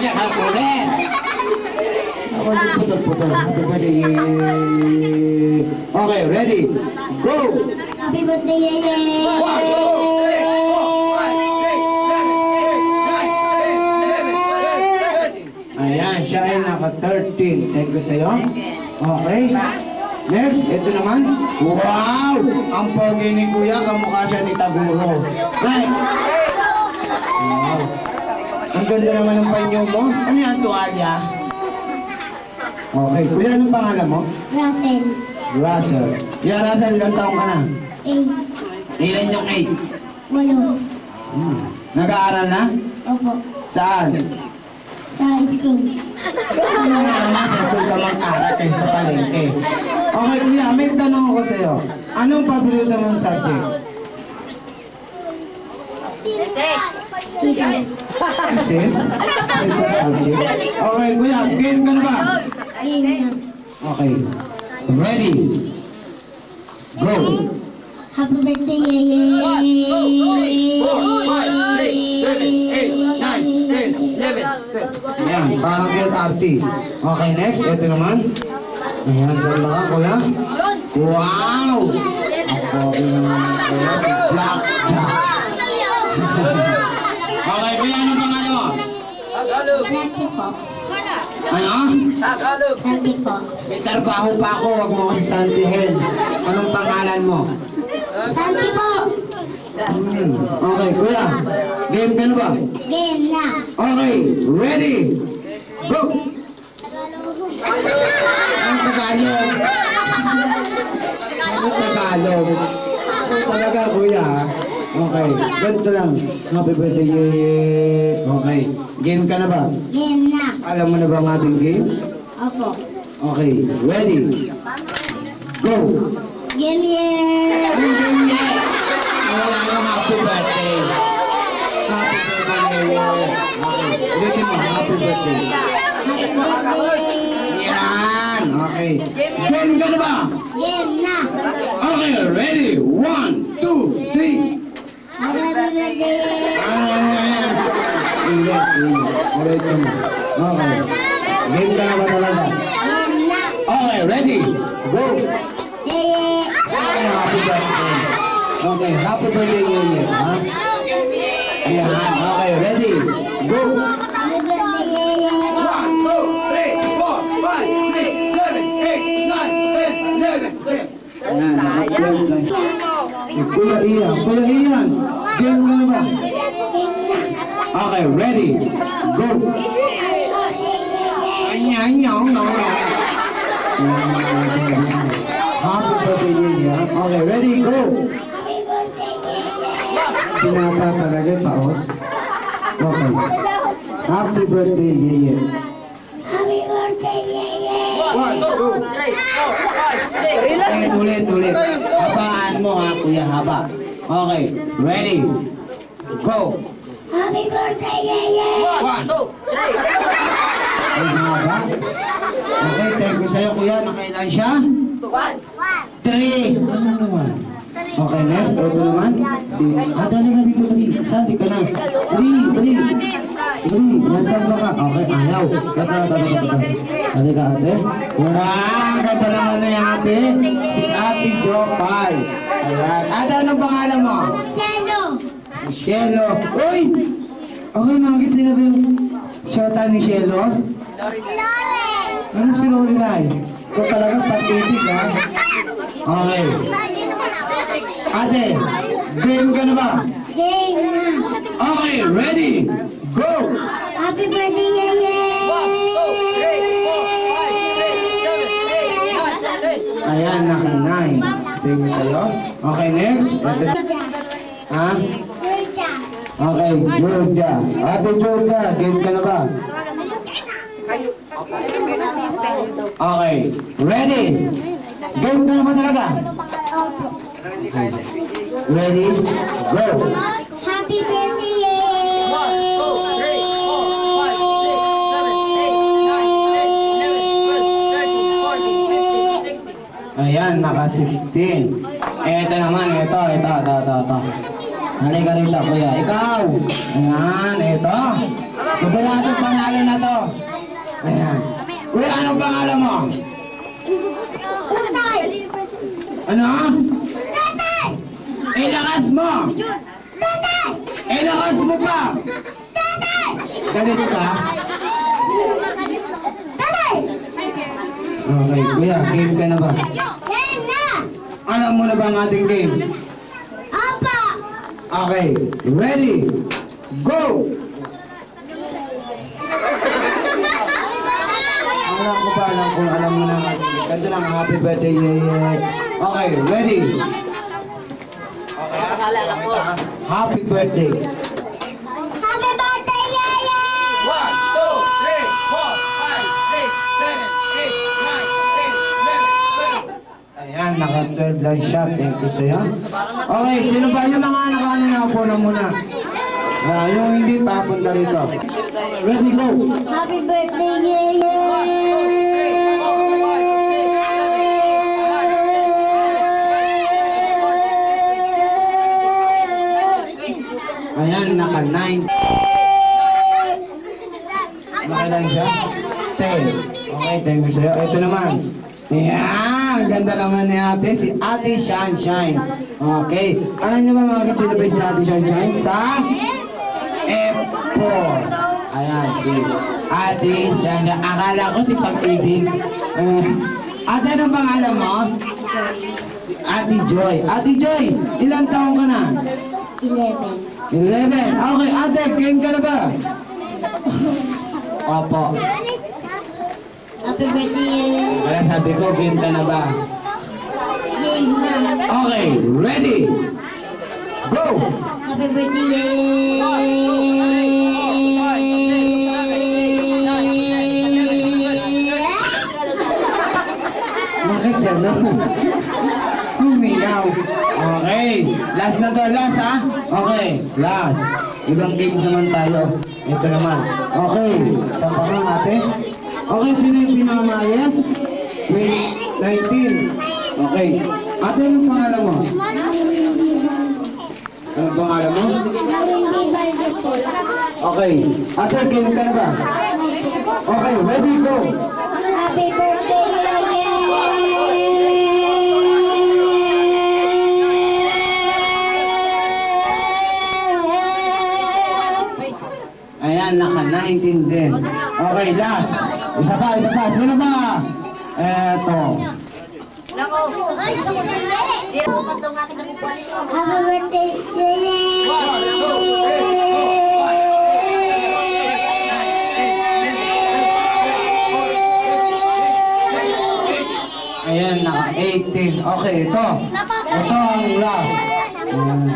ako ulit! Ako yung putol-putol. Happy birthday, Okay, ready? Go! Happy birthday. 1, 2, 3, 4, 5, 6, 7, 8, 9, 10, 11, 12. Ayan, siya ay naka-13. Thank you sa'yo. Okay. Next, ito naman. Wow! Ang pogi ni Kuya, kamukha siya ni Taguro. Right. Wow. Ang ganda naman ng panyo mo. Ano yan, tuwalya? Okay. Kuya, anong pangalan mo? Russell. Russell. Yeah, Russell, ilang taong ka na? 8. Ilan yung 8? 8. Nag-aaral na? Opo. Saan? Sa school. Naman sa school ka mag-aaral kayo sa palengke. Okay, Kuya, may tanong ako sa'yo. Anong paborito mong subject? Sis? Okay, Kuya, game ka na ba? Okay. Ready? Go! Happy birthday, Yeye. 11. Ayan, parang LRT. Okay, next. Ito naman. Ayan, saan ba ka, Kuya? Wow! Ako, naman, Kuya. Si Blackjack. Okay, Kuya, anong pangalan mo? Santi po. Ano? Santi po. May trabaho pa ako, wag mo kasi santihin. Anong pangalan mo? Santi po. Okay, Kuya. Game ka na ba? Game na. Okay, ready? Go! Ang Tagalog. Ang Tagalog. Talaga, Kuya. Okay, ganito lang. Happy birthday. Okay, game ka na ba? Game na. Alam mo na ba ang ating game? Opo. Okay, ready? Go! Game yeah. Anong game niya? Wala nang happy birthday. Happy birthday. Okay, ulitin mo, happy birthday. Happy birthday. Yan, okay. Game ka na ba? Game na. Okay, ready? 1, 2, 3. Happy birthday. Ulitin mo. Okay. Game ka na ba talaga? Game na. Okay, ready? Go! Yeah. Happy birthday. Okay, happy birthday, Yeye. Ha? Ayan, okay, ready? Go! Happy birthday. 1, 2, 3, 4, 5, 6, 7, 8, 9, 10, 11, 12. Ayan, si Kuya Ian. Kuya Ian, game ka na ba? Okay, ready? Go! Happy birthday, Yeye. Okay, ready? Go! Pinata talaga yung paos. Okay. Happy birthday, Yeye. Happy birthday, yeah. 1, 2, 3, 4, 5, 6. Ulit. Habaan mo ha, Kuya, haba. Okay, ready? Go! Happy birthday, yeah. 1, 2, 3. Ay, haba. Okay, thank you sa'yo, Kuya. Nakailan siya? 1. Ready? Okay, next. Ito naman. Dali ka dito, dali. Santi ka na. Dali, dali. Dali, nasaan ba ka? Okay, ayaw. Dali ka, ate. Wow, ganda naman na yung ate. Si Ate Jopay. Ayan. Ate, anong pangalan mo? Shelo. Uy! Okay, nakakit sinabi yung shota ni Shelo? Ano si Lorelai? Ito talagang pag-ibig, ha? Okay. Ate, game ka na ba? Game na. Okay, ready? Go! Happy birthday, Yeye! Ayan, naka-9. Thank you sa'yo. Okay, next. Ha? Georgia. Okay, Georgia. Ate Georgia, game ka na ba? Okay, ready? Game ka na ba talaga? Ready? Go! Happy birthday, Yeye! Ayan, naka-16. Ito naman, ito. Halika rito, kuya. Ikaw! Ayan, ito. Magalado pangalan na to. Ayan. Kuya, anong pangalan mo? Tatay! Ano? Tatay! Ilakas mo! Tatay! Ilakas mo pa! Tatay! Galit ka? Tatay! Okay, kuya, game ka na ba? Game na! Alam mo na ba ang ating game? Apa! Okay, ready? Go! Wala ko pa alam kung alam mo na ang ating game. Ganito lang, happy birthday, yeye. Okay, ready? Okay, happy birthday. Happy birthday, Yeye! 1, 2, 3, 4, 5, 6, 7, 8, 9, 10, 11, 12. Ayan, naka-12 lang siya. Thank you sa'yo. Okay, sino ba yung mga nakaano na po na muna? Yung hindi papunta rito. Ready, go! Happy birthday, Yeye! Ayan, naka-9. Nakailan siya? 10. Okay, thank you sa'yo. Ito naman. Ayan, ganda naman ni ate. Si Ate Sunshine. Okay. Alam niyo ba mga kids, si Ate Sunshine? Sa F4. Ayan, si Ate Sunshine. Akala ko si Pag-ibig. Ate, anong pangalan mo? Si Ate Joy. Ate Joy, ilang taong ka na? 11. 11. Okay, ate, game ka na ba? Opo. Happy birthday, Yeye! Kaya sabi ko, game ka na ba? Game na! Okay, ready? Go! Happy birthday, Bakit gano'n? Huminaw. Okay, last na to, last ha? Okay, last. Ibang games naman tayo. Ito naman. Okay, tapakan natin. Okay, sino yung pinakamayas? Wait, 19. Okay. Ate, anong pangalan mo? Anong pangalan mo? Okay. Ate, game ka na ba? Okay, ready, go! Happy birthday, Ayan, naka-19 din. Okay, last. Isa pa. Sino ba? Eto. Happy birthday, Yeye! Ayan, naka-18. Okay, ito. Ito ang last. Ayan.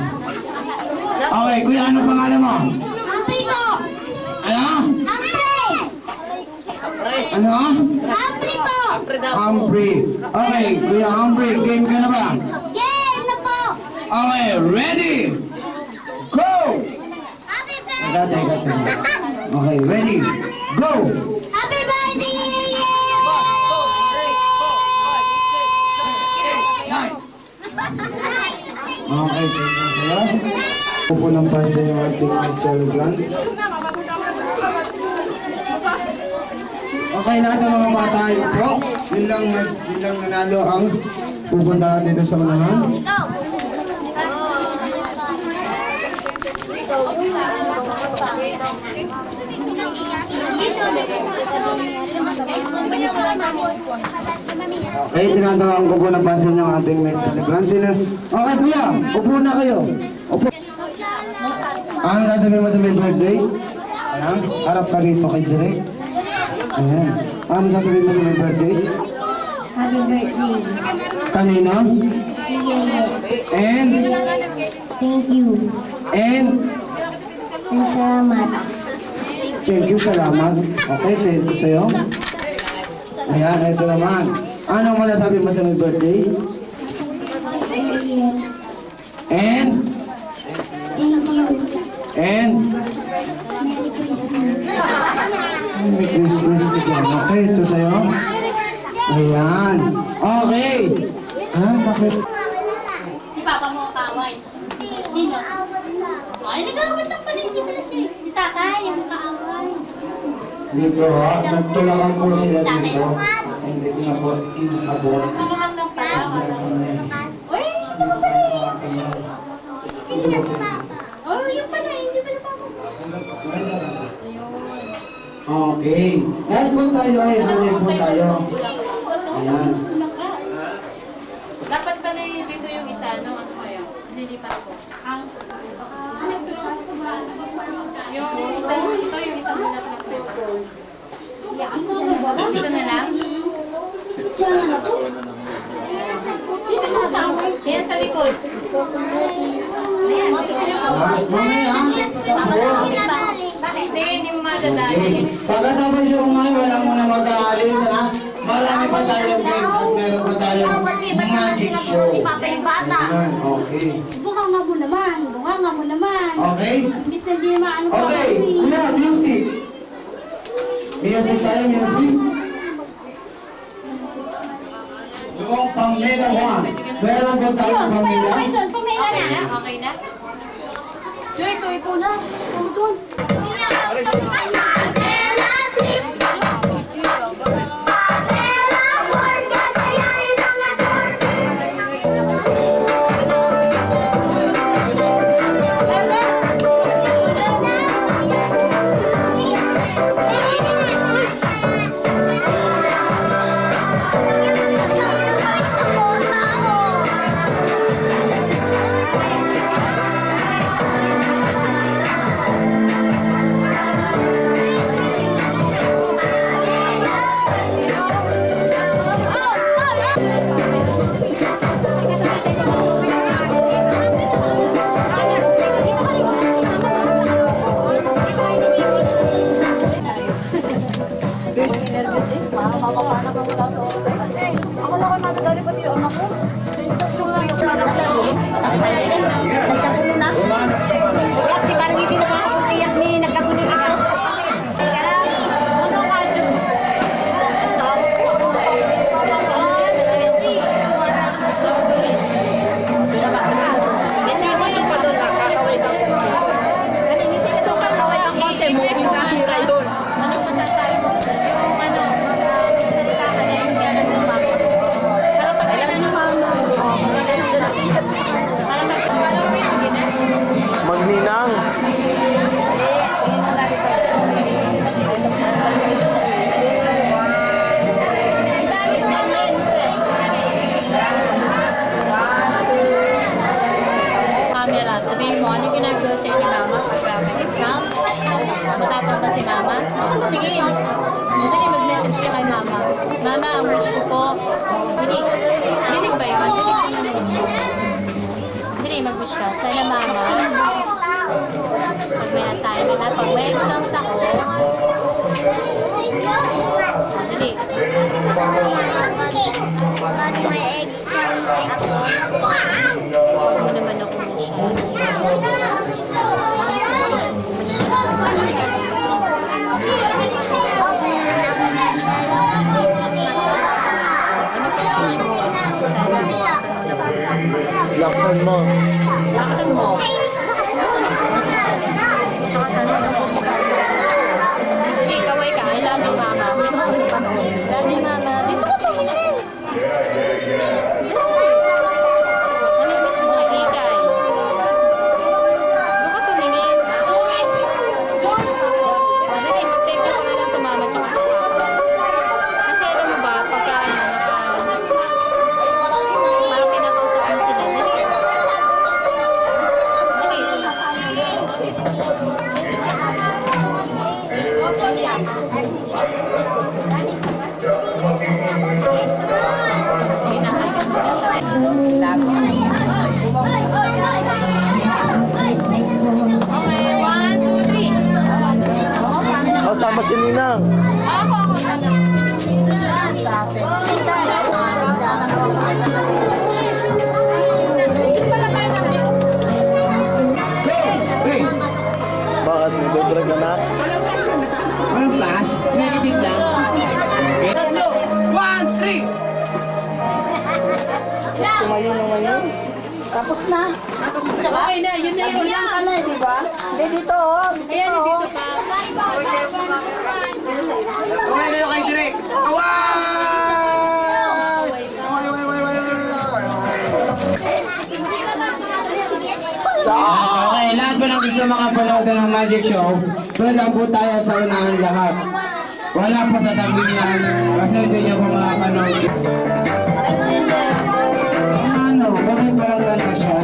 Okay, kuya, ano pangalan mo? Happy po! Ano? Happy! Ano? Happy po! Humphrey. Okay, kuya Humphrey, game ka na ba? Game na po! Okay, ready? Go! Happy birthday! Teka. Okay, ready? Go! Happy birthday, Yeye! po ng pansin yung ating Michelle Grant. Okay, lahat ng mga bata yun po. Yun lang nanalo ang pupunta natin dito sa unahan. Okay, tinatawag ko po ng pansin yung ating Michelle Grant. Okay, kuya, upo na kayo. Upo. Ano sasabihin mo sa may birthday? Ayan, harap ka rito kay Direk. Ayan. Ano sasabihin mo sa may birthday? Happy birthday. Kanino? And? Thank you. And? And salamat. Thank you, salamat. Okay, thank you sa'yo. Ayan, ito naman. Anong masasabi mo sa may birthday? And? Thank you. And? Merry Christmas. Okay, ito sa'yo. Ayan. Okay. Ah, bakit? Si Papa mo kaaway. Sino? Ay, nag-aaway lang pala, hindi pala siya. Si Tatay, yung kaaway. Dito ha, nagtulakan po sila dito. Hindi na po inabot. Tulakan lang pala. Uy, hindi mo pala eh. Sino na si Papa? Oh, yung pala, hindi pala Papa mo. Okay. Dahil po tayo ay halis po tayo. Ayan. Dapat pala dito yung isa, no? Ano kaya? Nililipat ko. Yung isa, ito yung isang muna ko. Dito na lang? Sino na kaaway? Yan sa likod. Ayan. Si Papa na lang. Bakit? Hindi mo madadali. Pagkatapos yung ngayon, wala mo na mag-aalis na. Marami pa tayong games at meron pa tayong magic show. Si Papa yung bata. Ayan, okay. Bunga nga mo naman. Bunga nga mo naman. Okay? Imbis na di maano pa Okay. ako eh. Kuya, music. Music tayo, music. Yung Pamela Juan. Meron ba tayong Pamela? Pamela Okay na. na? Okay na? Joy, ikaw na. Saan doon? Ako lang ako nadadali pati yung anak ko. Nagkatulo na. Kasi parang hindi na ako umiyak ni nagkatulo ito. Ano sasabi mo? Yung ano, salita ka na yung gano'n ng mama. Parang pag-alam mo, parang may maginan. Magninang. Camera, sabihin mo, ano yung ginagawa sa'yo ni mama pagka may exam? Matapang ba si mama? Ako tumingin. Dali, mag-message ka kay mama. Mama, ang wish ko po. Dili ba yun? Dili, mag-wish ka. Sana mama, pag may assignment at pag may exams ako, dali. Pag may exams ako, Huwag mo naman ako masyado. Ano pa yung wish mo? Sana bukasan mo na. Laksan mo. Laksan mo. Hindi, kaway ka. I love you, mama. Love you, mama. Dito ka tumingin. Ano miss mo kay Ikay? Dito ka tumingin. O, dali, mag-take ka na lang sa mama tsaka sa papa. Kasi alam mo ba, pagka parang pinakausap mo sila. Dali. Sige na, kapit mo na. Okay, 1, 2, 3. O, sama si Ninang. Ako. Bakit? Nagdadrag na na? Anong flash? Negative flash? Tatlo! 1, 3! Tumayo naman yun. Tapos na. Okay na, yun na yun. Yan ka na, di ba? Hindi dito, oh. Ayan, dito pa. Okay na yung kay Direk! Okay, lahat ba ng gusto makapanood ng magic show? Doon lang po tayo sa unahan lahat. Wala po sa tabi niyan kasi hindi niyo po makapanood. Ano? Bakit parang wala siya?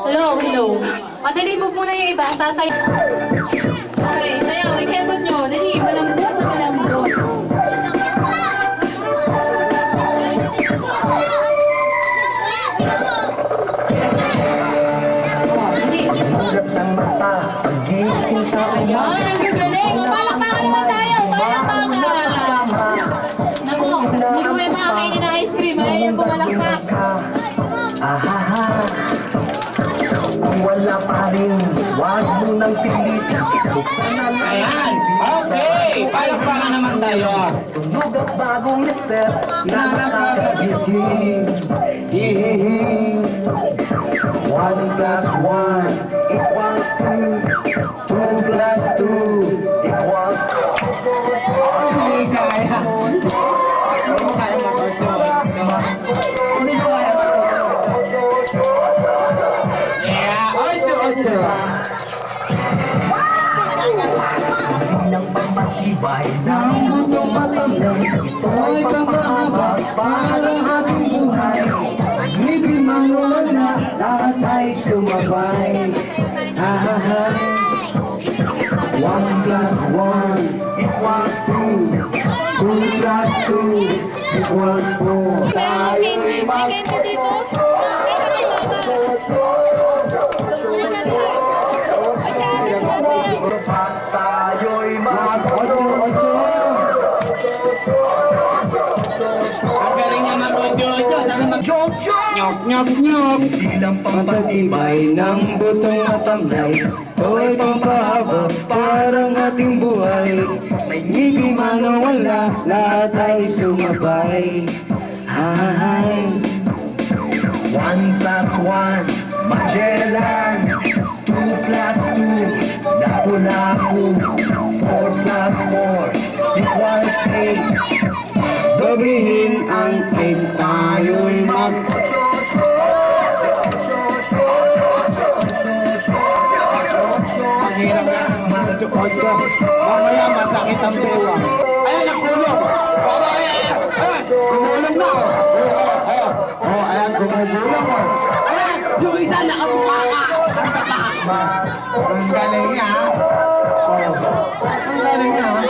Hello, hello. Madali po muna yung iba. Sasay. Okay, sayaw. Ikebot nyo. Dali, malambot na malambot. Ayan, ang gagaling. Palakpakan naman tayo. Palakpakan. Naku, hindi ko may makakainin ng ice cream. Ayaw yung pumalakpak. Wala pa rin. Huwag mo nang pilitin. Ayan! Okay! Palakpakan naman tayo! Tunog at bagong step na nakakagising. Hihihi. 1 plus 1 equals 2. 2 plus 2 equals Hindi kaya. Hindi mo kaya mag-orto. Hindi mo kaya mag-orto. Yeah! Orto! ng pampatibay ng Ang butong matamlay, ito'y pampahaba para ating buhay. Ngipin mang wala, lahat ay sumabay. Ha ha ha. 1 plus 1 equals 2. 2 plus 2 equals 4. Meron yung candy. May candy dito. Kasi ate sinasayaw. Tayo'y Ocho. Ang galing niya mag-ocho. Sabi mag-nyok. Silang Matagibay ng butong matamlay, ito'y pampahaba parang ating buhay. May ngipin man o wala, lahat ay sumabay. Ay, 1 plus 1 Magellan. 2 plus 2 Lapu-Lapu. 4 plus 4 equals 8. doblihin ang 8, tayo'y mag... Ang hirap na ng mga 8. Mamaya masakit ang bewang. Ayan ang kulong. Mamaya. Nakabuka ka! Ang galing niya, ha? Ang galing niya, ha?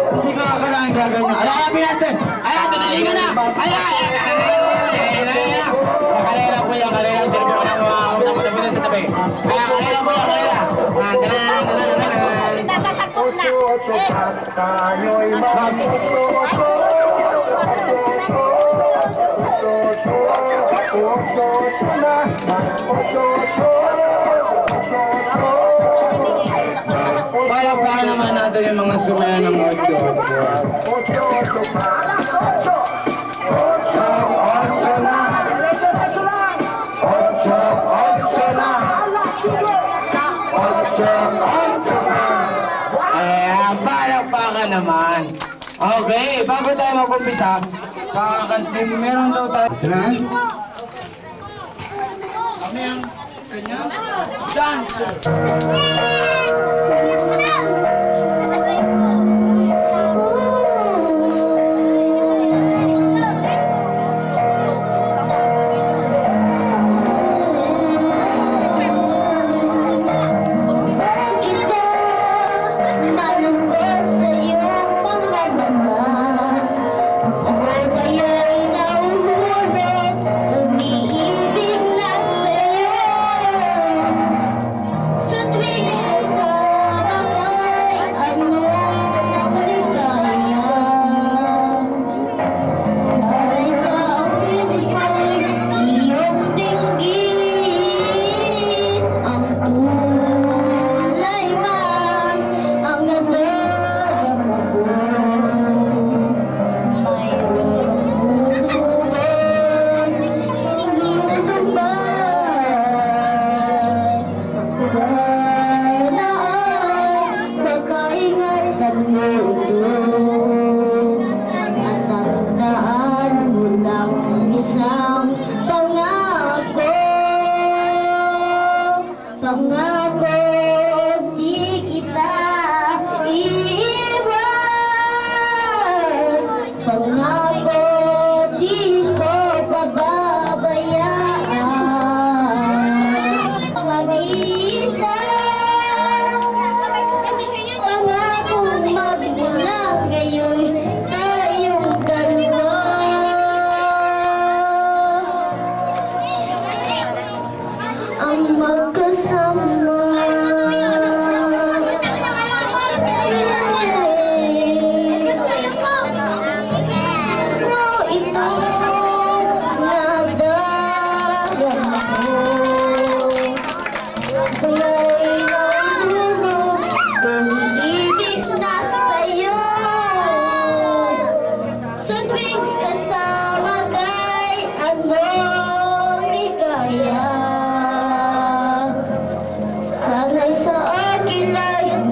Hindi ko kailangan gagawin niya. Ayan, Pinaston! Ayan, tutuloy ka na! Ayan! Karera po yan, karera. Sino po na mga sa tabi. Ayan, karera po yan, karera. Natatakot na. Tayo'y Palakpakan naman natin yung mga sumaya ng audio. Ayan, palakpakan naman. Okay, bago tayo mag-umpisa, kakakantin, meron daw tayo. Sina? Kami ang kanyang dancer.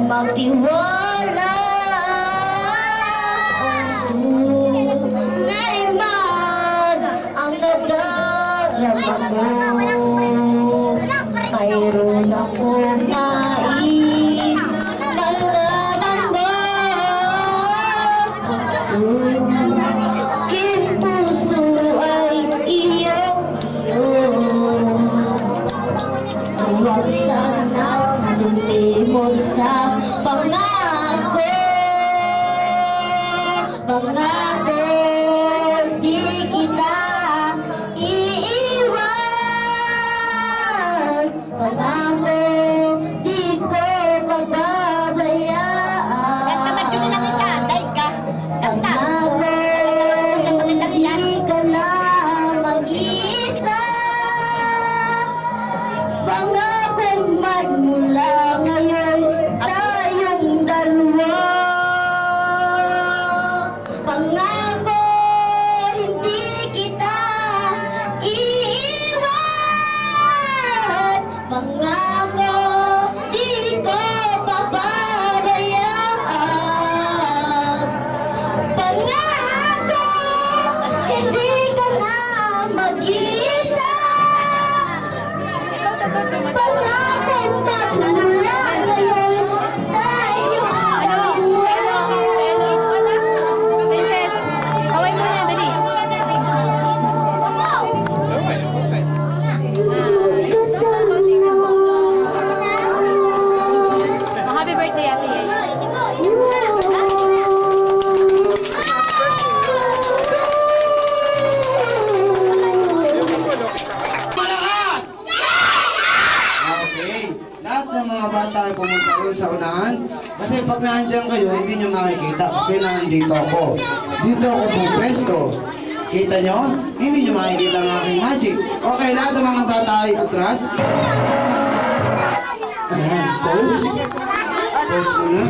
Magtiwala naiman ang nadarama mo. Mayroon akong nais malaman mo. Aking puso ay iyong huwag sanang lumimos sa pangako, pangako di kita iiwan. lahat tayo pumunta doon sa unahan. Kasi pag nandiyan kayo, hindi nyo makikita kasi nandito ako. Dito ako pumpesto. Kita nyo? Hindi nyo makikita ang aking magic. Okay, lahat ng mga bata ay atras. Ayan, pose. Pose muna.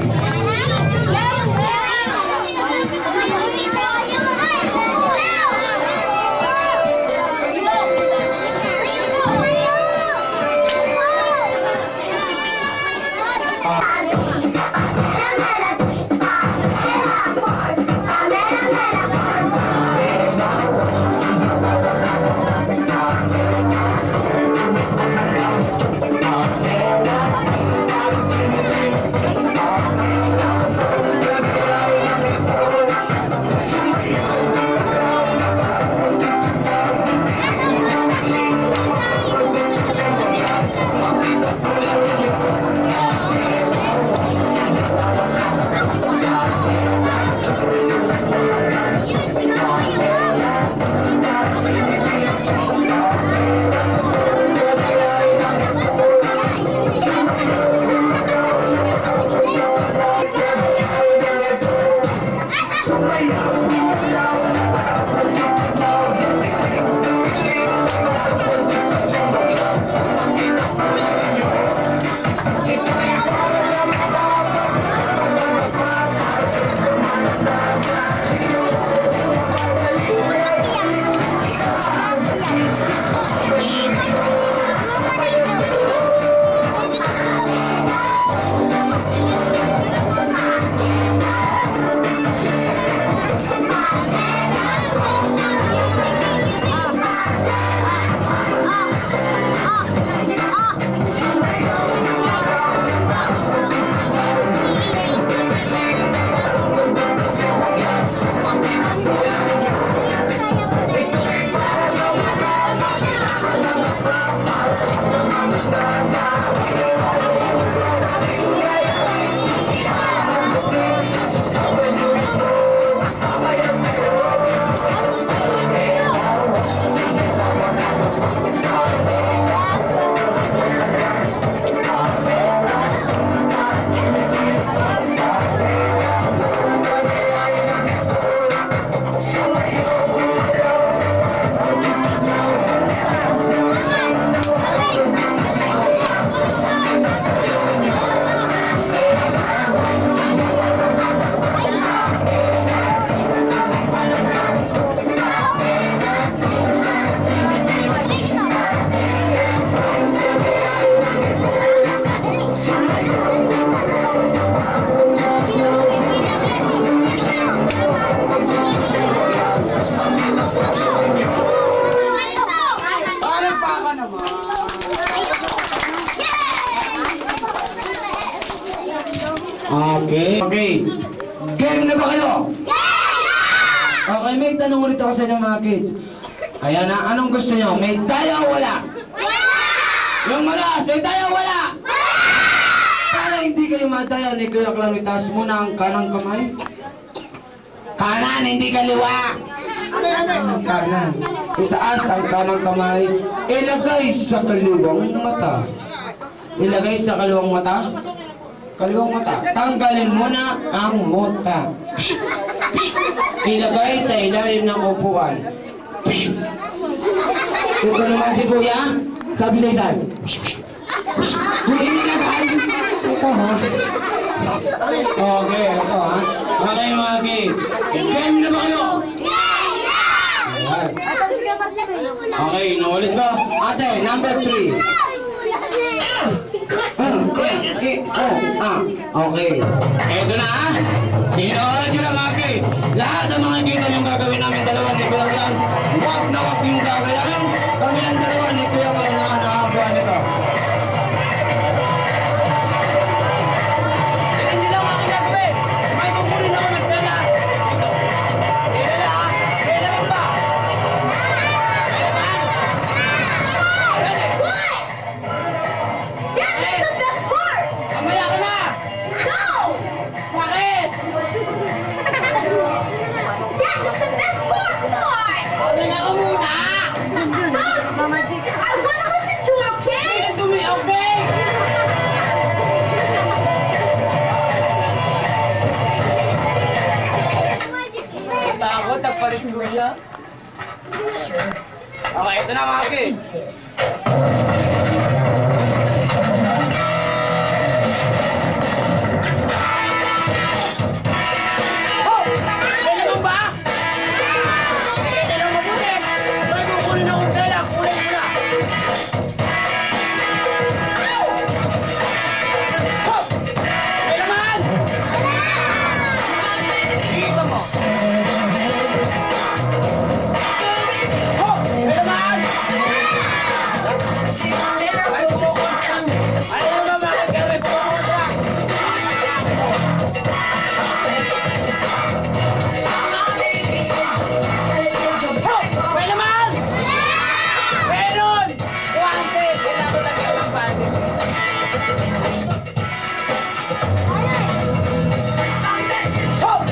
Okay. Okay. Game na ba kayo? Okay, may tanong ulit ako sa inyo mga kids. Ayan na, anong gusto nyo? May tayo o wala? Yung malas, may tayo o wala? Para hindi kayo mataya ni Kuya Clown, itaas muna ang kanang kamay. Kanan, hindi kaliwa. Kanan. Itaas ang kanang kamay. Ilagay sa kaliwang mata. Ilagay sa kaliwang mata. Kaliwang mata. Tanggalin muna ang mota. Ilagay sa ilalim ng upuan. Ito naman si Kuya. Sabi sa isa. Hindi ilagay. Ito ha. Okay, ito ha. Okay mga kids. Game na ba kayo? Ayan. Okay, naulit ba? Ate, number 3. Okay. Eto na ha. Inuulit nyo lang mga kids. Lahat ng mga kita yung gagawin namin dalawa ni Kuya Clown. Huwag na huwag yung gagayahin. Kami lang dalawa ni Kuya Clown na nakakuha nito. Hindi lang mga kinagawin. May kukunin ako nagdala. Ito. Dila ha. Dila mo ba? Dila ba? Mamaya ka na! Bakit? Sabi nga ka muna! Mama, I want to listen to it, okay? Okay, ito na mga kids. May lamang ba? Sige, dalaw mabuti. Bago kunin akong tela, kunin mo na. May laman! Iba mo. May laman! Ayaw mo bakit kami pumunta? May laman! Meron! Kuwante! Kailangan ko lagyan ng panties.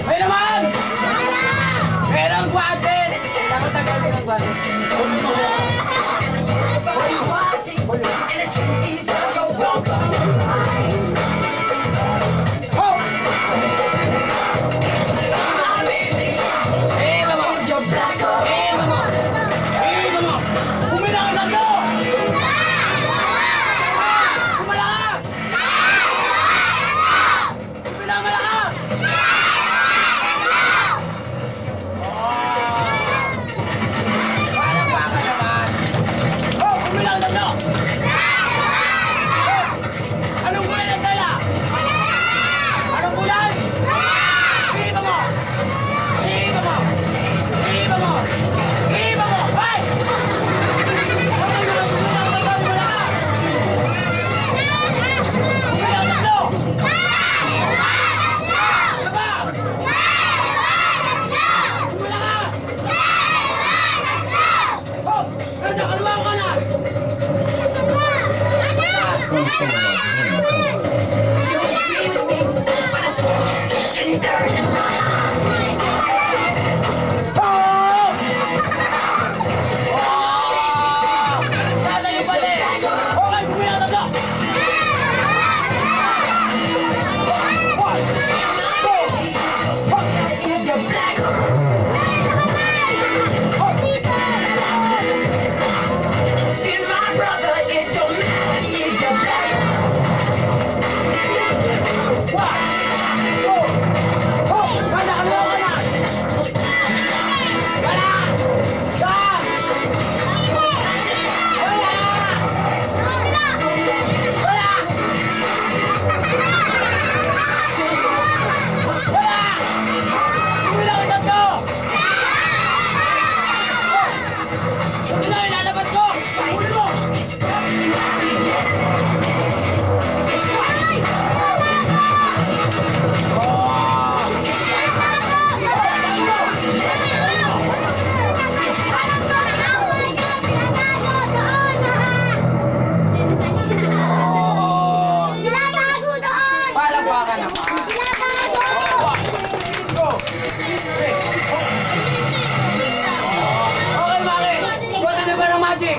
May laman! Meron guantes! Kailangan tagalin ng guantes. Eh, mama! Eh, mama! Eh, mama! Kumilang ang tatlo! Kumalakas! Kumilang malakas! Parang baka naman! Oh, kumilang ang tatlo! Anong kulay ng tela? Anong kulay? Iba mo! Iba mo! Iba mo! Iba mo! Hoy! Kumilang ang tatlo! Kumalakas! Kumilang ang tatlo! Iba! Kumalakas! Oh! Nasa kalabaw ka na! Oh! Oh! Nasa iyo pala eh! Okay, kumilang ang tatlo! One, two, Palakpakan naman. Okay, Maki. Pwede niyo ba ng magic?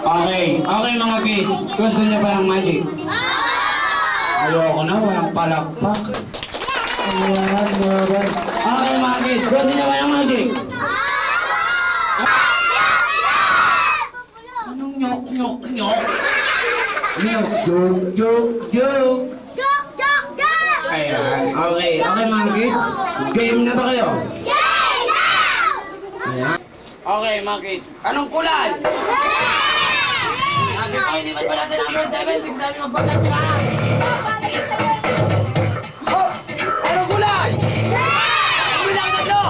Okay, okay mga kids. Gusto niyo ba ng magic? Ayoko na, walang palakpak. Ayan, meron. Okay mga kids, gusto niyo ba ng magic? Anong nyok, nyok, nyok? Nyok, joke, joke, joke. Ayan, okay. Okay mga kids, game na ba kayo? Ayan. Okay mga kids, anong kulay? Sabi ko, hindi ba't pala sa number 7? Sabi magbasag ka! Oh! Anong kulay? Kumilang ang tatlo!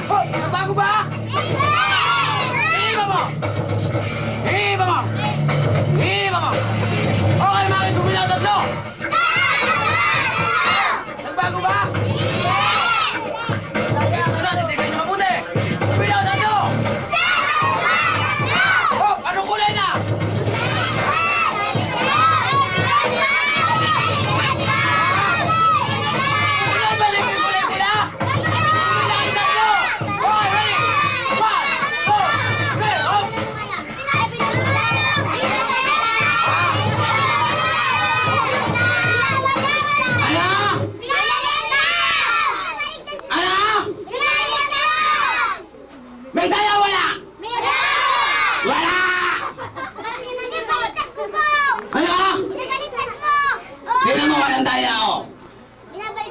Oh! Nabago ba? Iba mo! Iba mo! Iba mo! Okay, Maki, kumilang ang tatlo! Nagbago ba? Ito na, titignan niyo mabuti! Kumilang ang tatlo! Oh! Anong kulay na?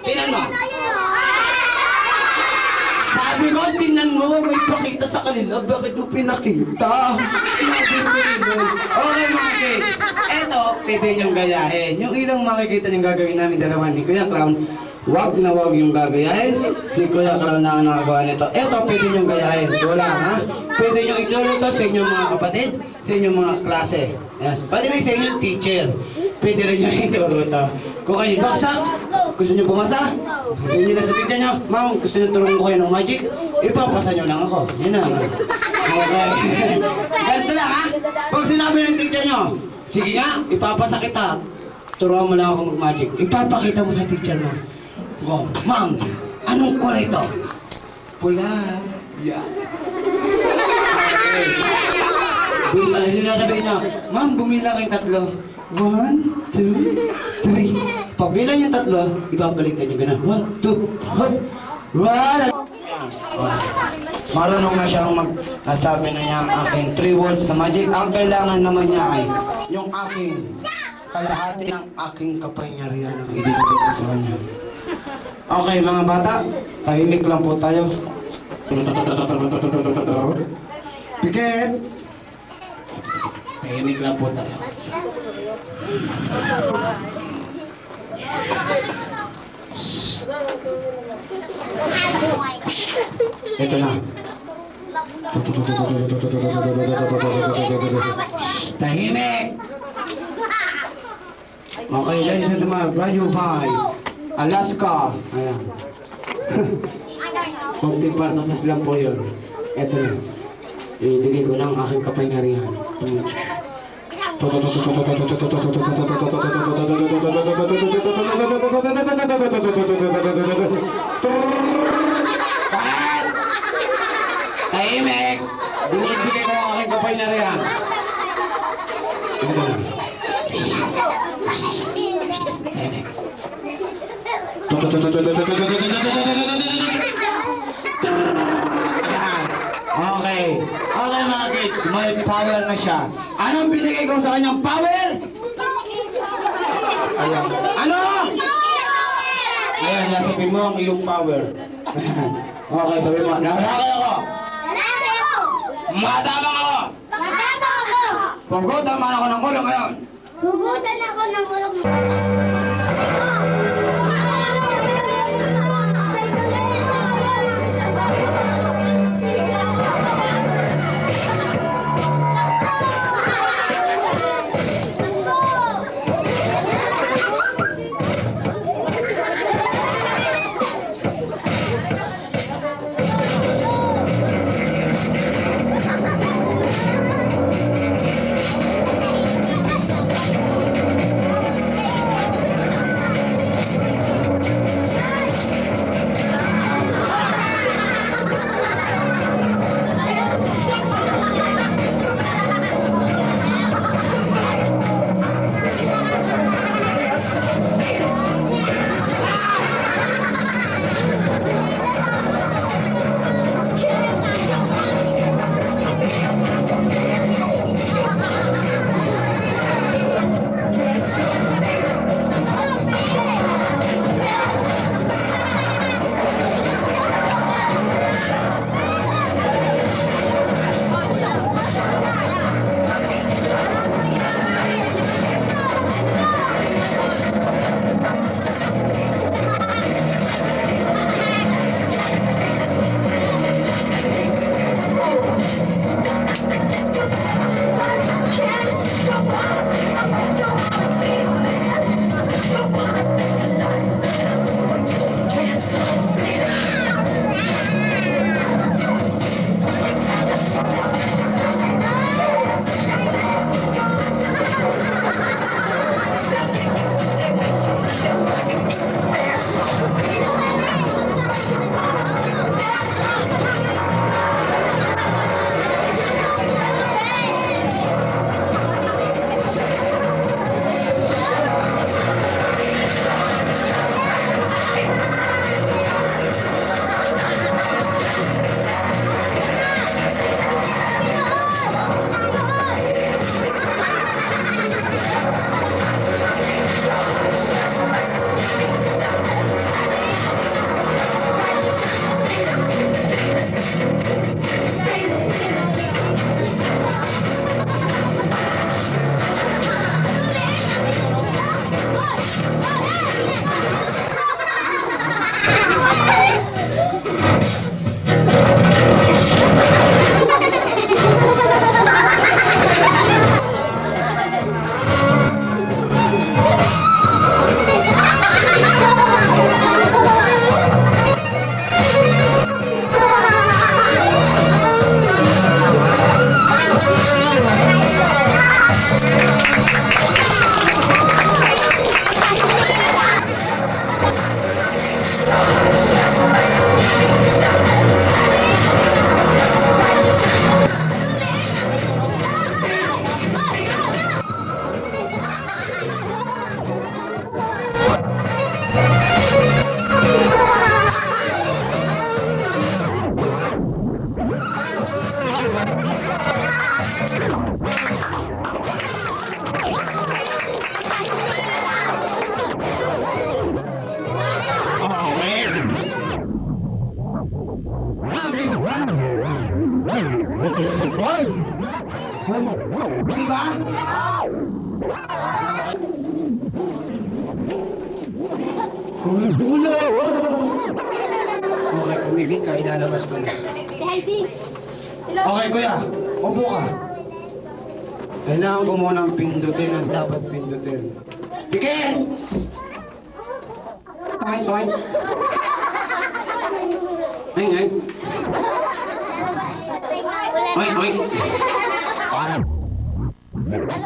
Tingnan mo. Sabi ko, tingnan mo, huwag mo ipakita sa kanila. Bakit mo pinakita? Okay mga kid. Eto, pwede niyong gayahin. Yung ilang makikita niyong gagawin namin dalawa ni Kuya Clown, wag na wag yung gagayahin. Si Kuya Clown na ang nakagawa nito. Eto, pwede niyong gayahin. Wala, ha? Pwede niyong ituro ito sa inyong mga kapatid, sa inyong mga klase. Yes. Pwede rin sa inyong teacher. Pwede rin niyong ituro ito. Kung kayo baksak, gusto niyo bumasa? Pwede niyo na sa teacher niyo, Ma'am, gusto niyo turuan ko kayo ng magic? Ipapasa niyo lang ako. Yan na. Okay. Ganito lang, ha? Pag sinabi ng teacher niyo, sige nga, ipapasa kita. Turuan mo lang ako mag-magic. Ipapakita mo sa teacher mo. Go, Ma'am, anong kulay ito? Pula. Yeah. Okay. Sinasabi niya, Ma'am, bumila kayong tatlo. 1, 2, 3. Pag bilang yung tatlo, ibabalik na niyo gano'n. 1, 2, 1. Marunong na siyang magsasabi na niya ang aking 3 words na magic. Ang kailangan naman niya ay yung aking kalahati ng aking kapangyarihan ang ibibigay sa kanya. Okay mga bata, tahimik lang po tayo. Pikit! Tahimik lang po tayo. Ito na. Tahimik! Okay, ladies and gentlemen, Radio High, Alaska. Ayan. Kunting partakas lang po yun. Ito na. Ibigay ko ng aking kapangyarihan. Tahimik! Binibigay ko ang aking kapangyarihan. Ito na. Tahimik. Okay. Okay mga kids, may power na siya. Anong binigay ko sa kanyang power? Ayan. Ano? Ayan, nasabin mo ang iyong power. Okay, sabi mo, nakakal ako. Matapang ako. Pugutan man ako ng ulo ngayon. Hugutan ako ng ulo. Hoy! Di ba? Ulo! Okay, kumigit ka, ilalabas ko na. Okay, kuya. Upo ka. Kailangan ko munang pindutin ang dapat pindutin. Pikit! Ay, ay. Ay, ay. Ay, ay.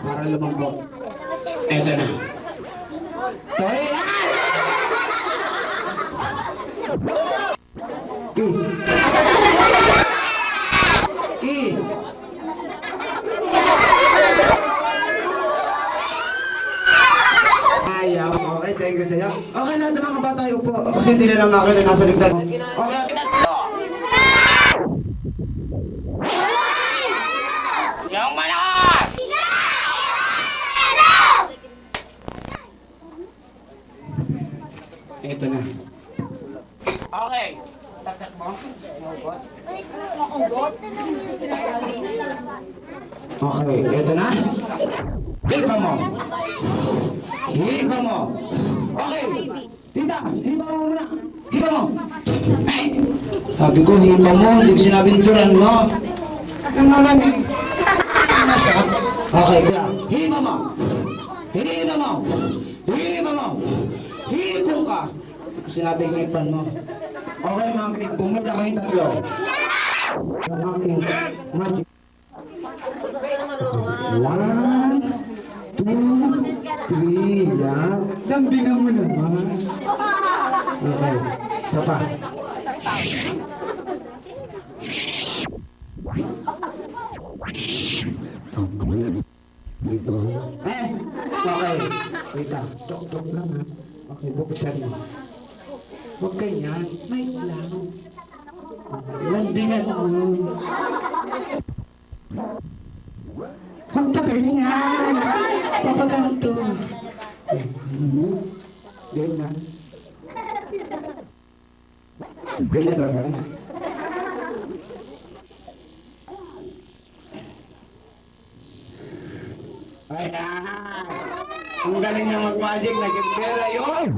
Para lumambot. Eto na. Ay, ay! Kiss. Kiss. Ayaw. Okay, thank you sa'yo. Okay, lahat ng mga bata ay upo. Kasi hindi nila makita na nasa ligtan. Okay, Yung malakas! ito na. Okay. Tatak mo. Okay, ito na. Hipa mo. Hipa mo. Okay. Tita, hipa mo muna. Hipa mo. Ay. Sabi ko, hipa mo. Hindi ko sinabing turan mo. Yung naman eh. Ano siya? Okay, kuya. Hipa mo. Hipa mo. Hipa mo. Hipong ka. Sinabi ko hipan mo. Okay, mami. Pumunta kayong tatlo. Mami. Magic. 1, 2, 3, yan. Dambingan mo naman. Okay, isa pa. Okay. Wait lang. Tok-tok lang ha. Okay, buksan mo. Huwag ganyan. May lang. Lambingan mo. Magpagalingan! Papaganto! Ganyan. Ganyan ba? Ayan! Ang galing niya mag-magic, nag-pera yun!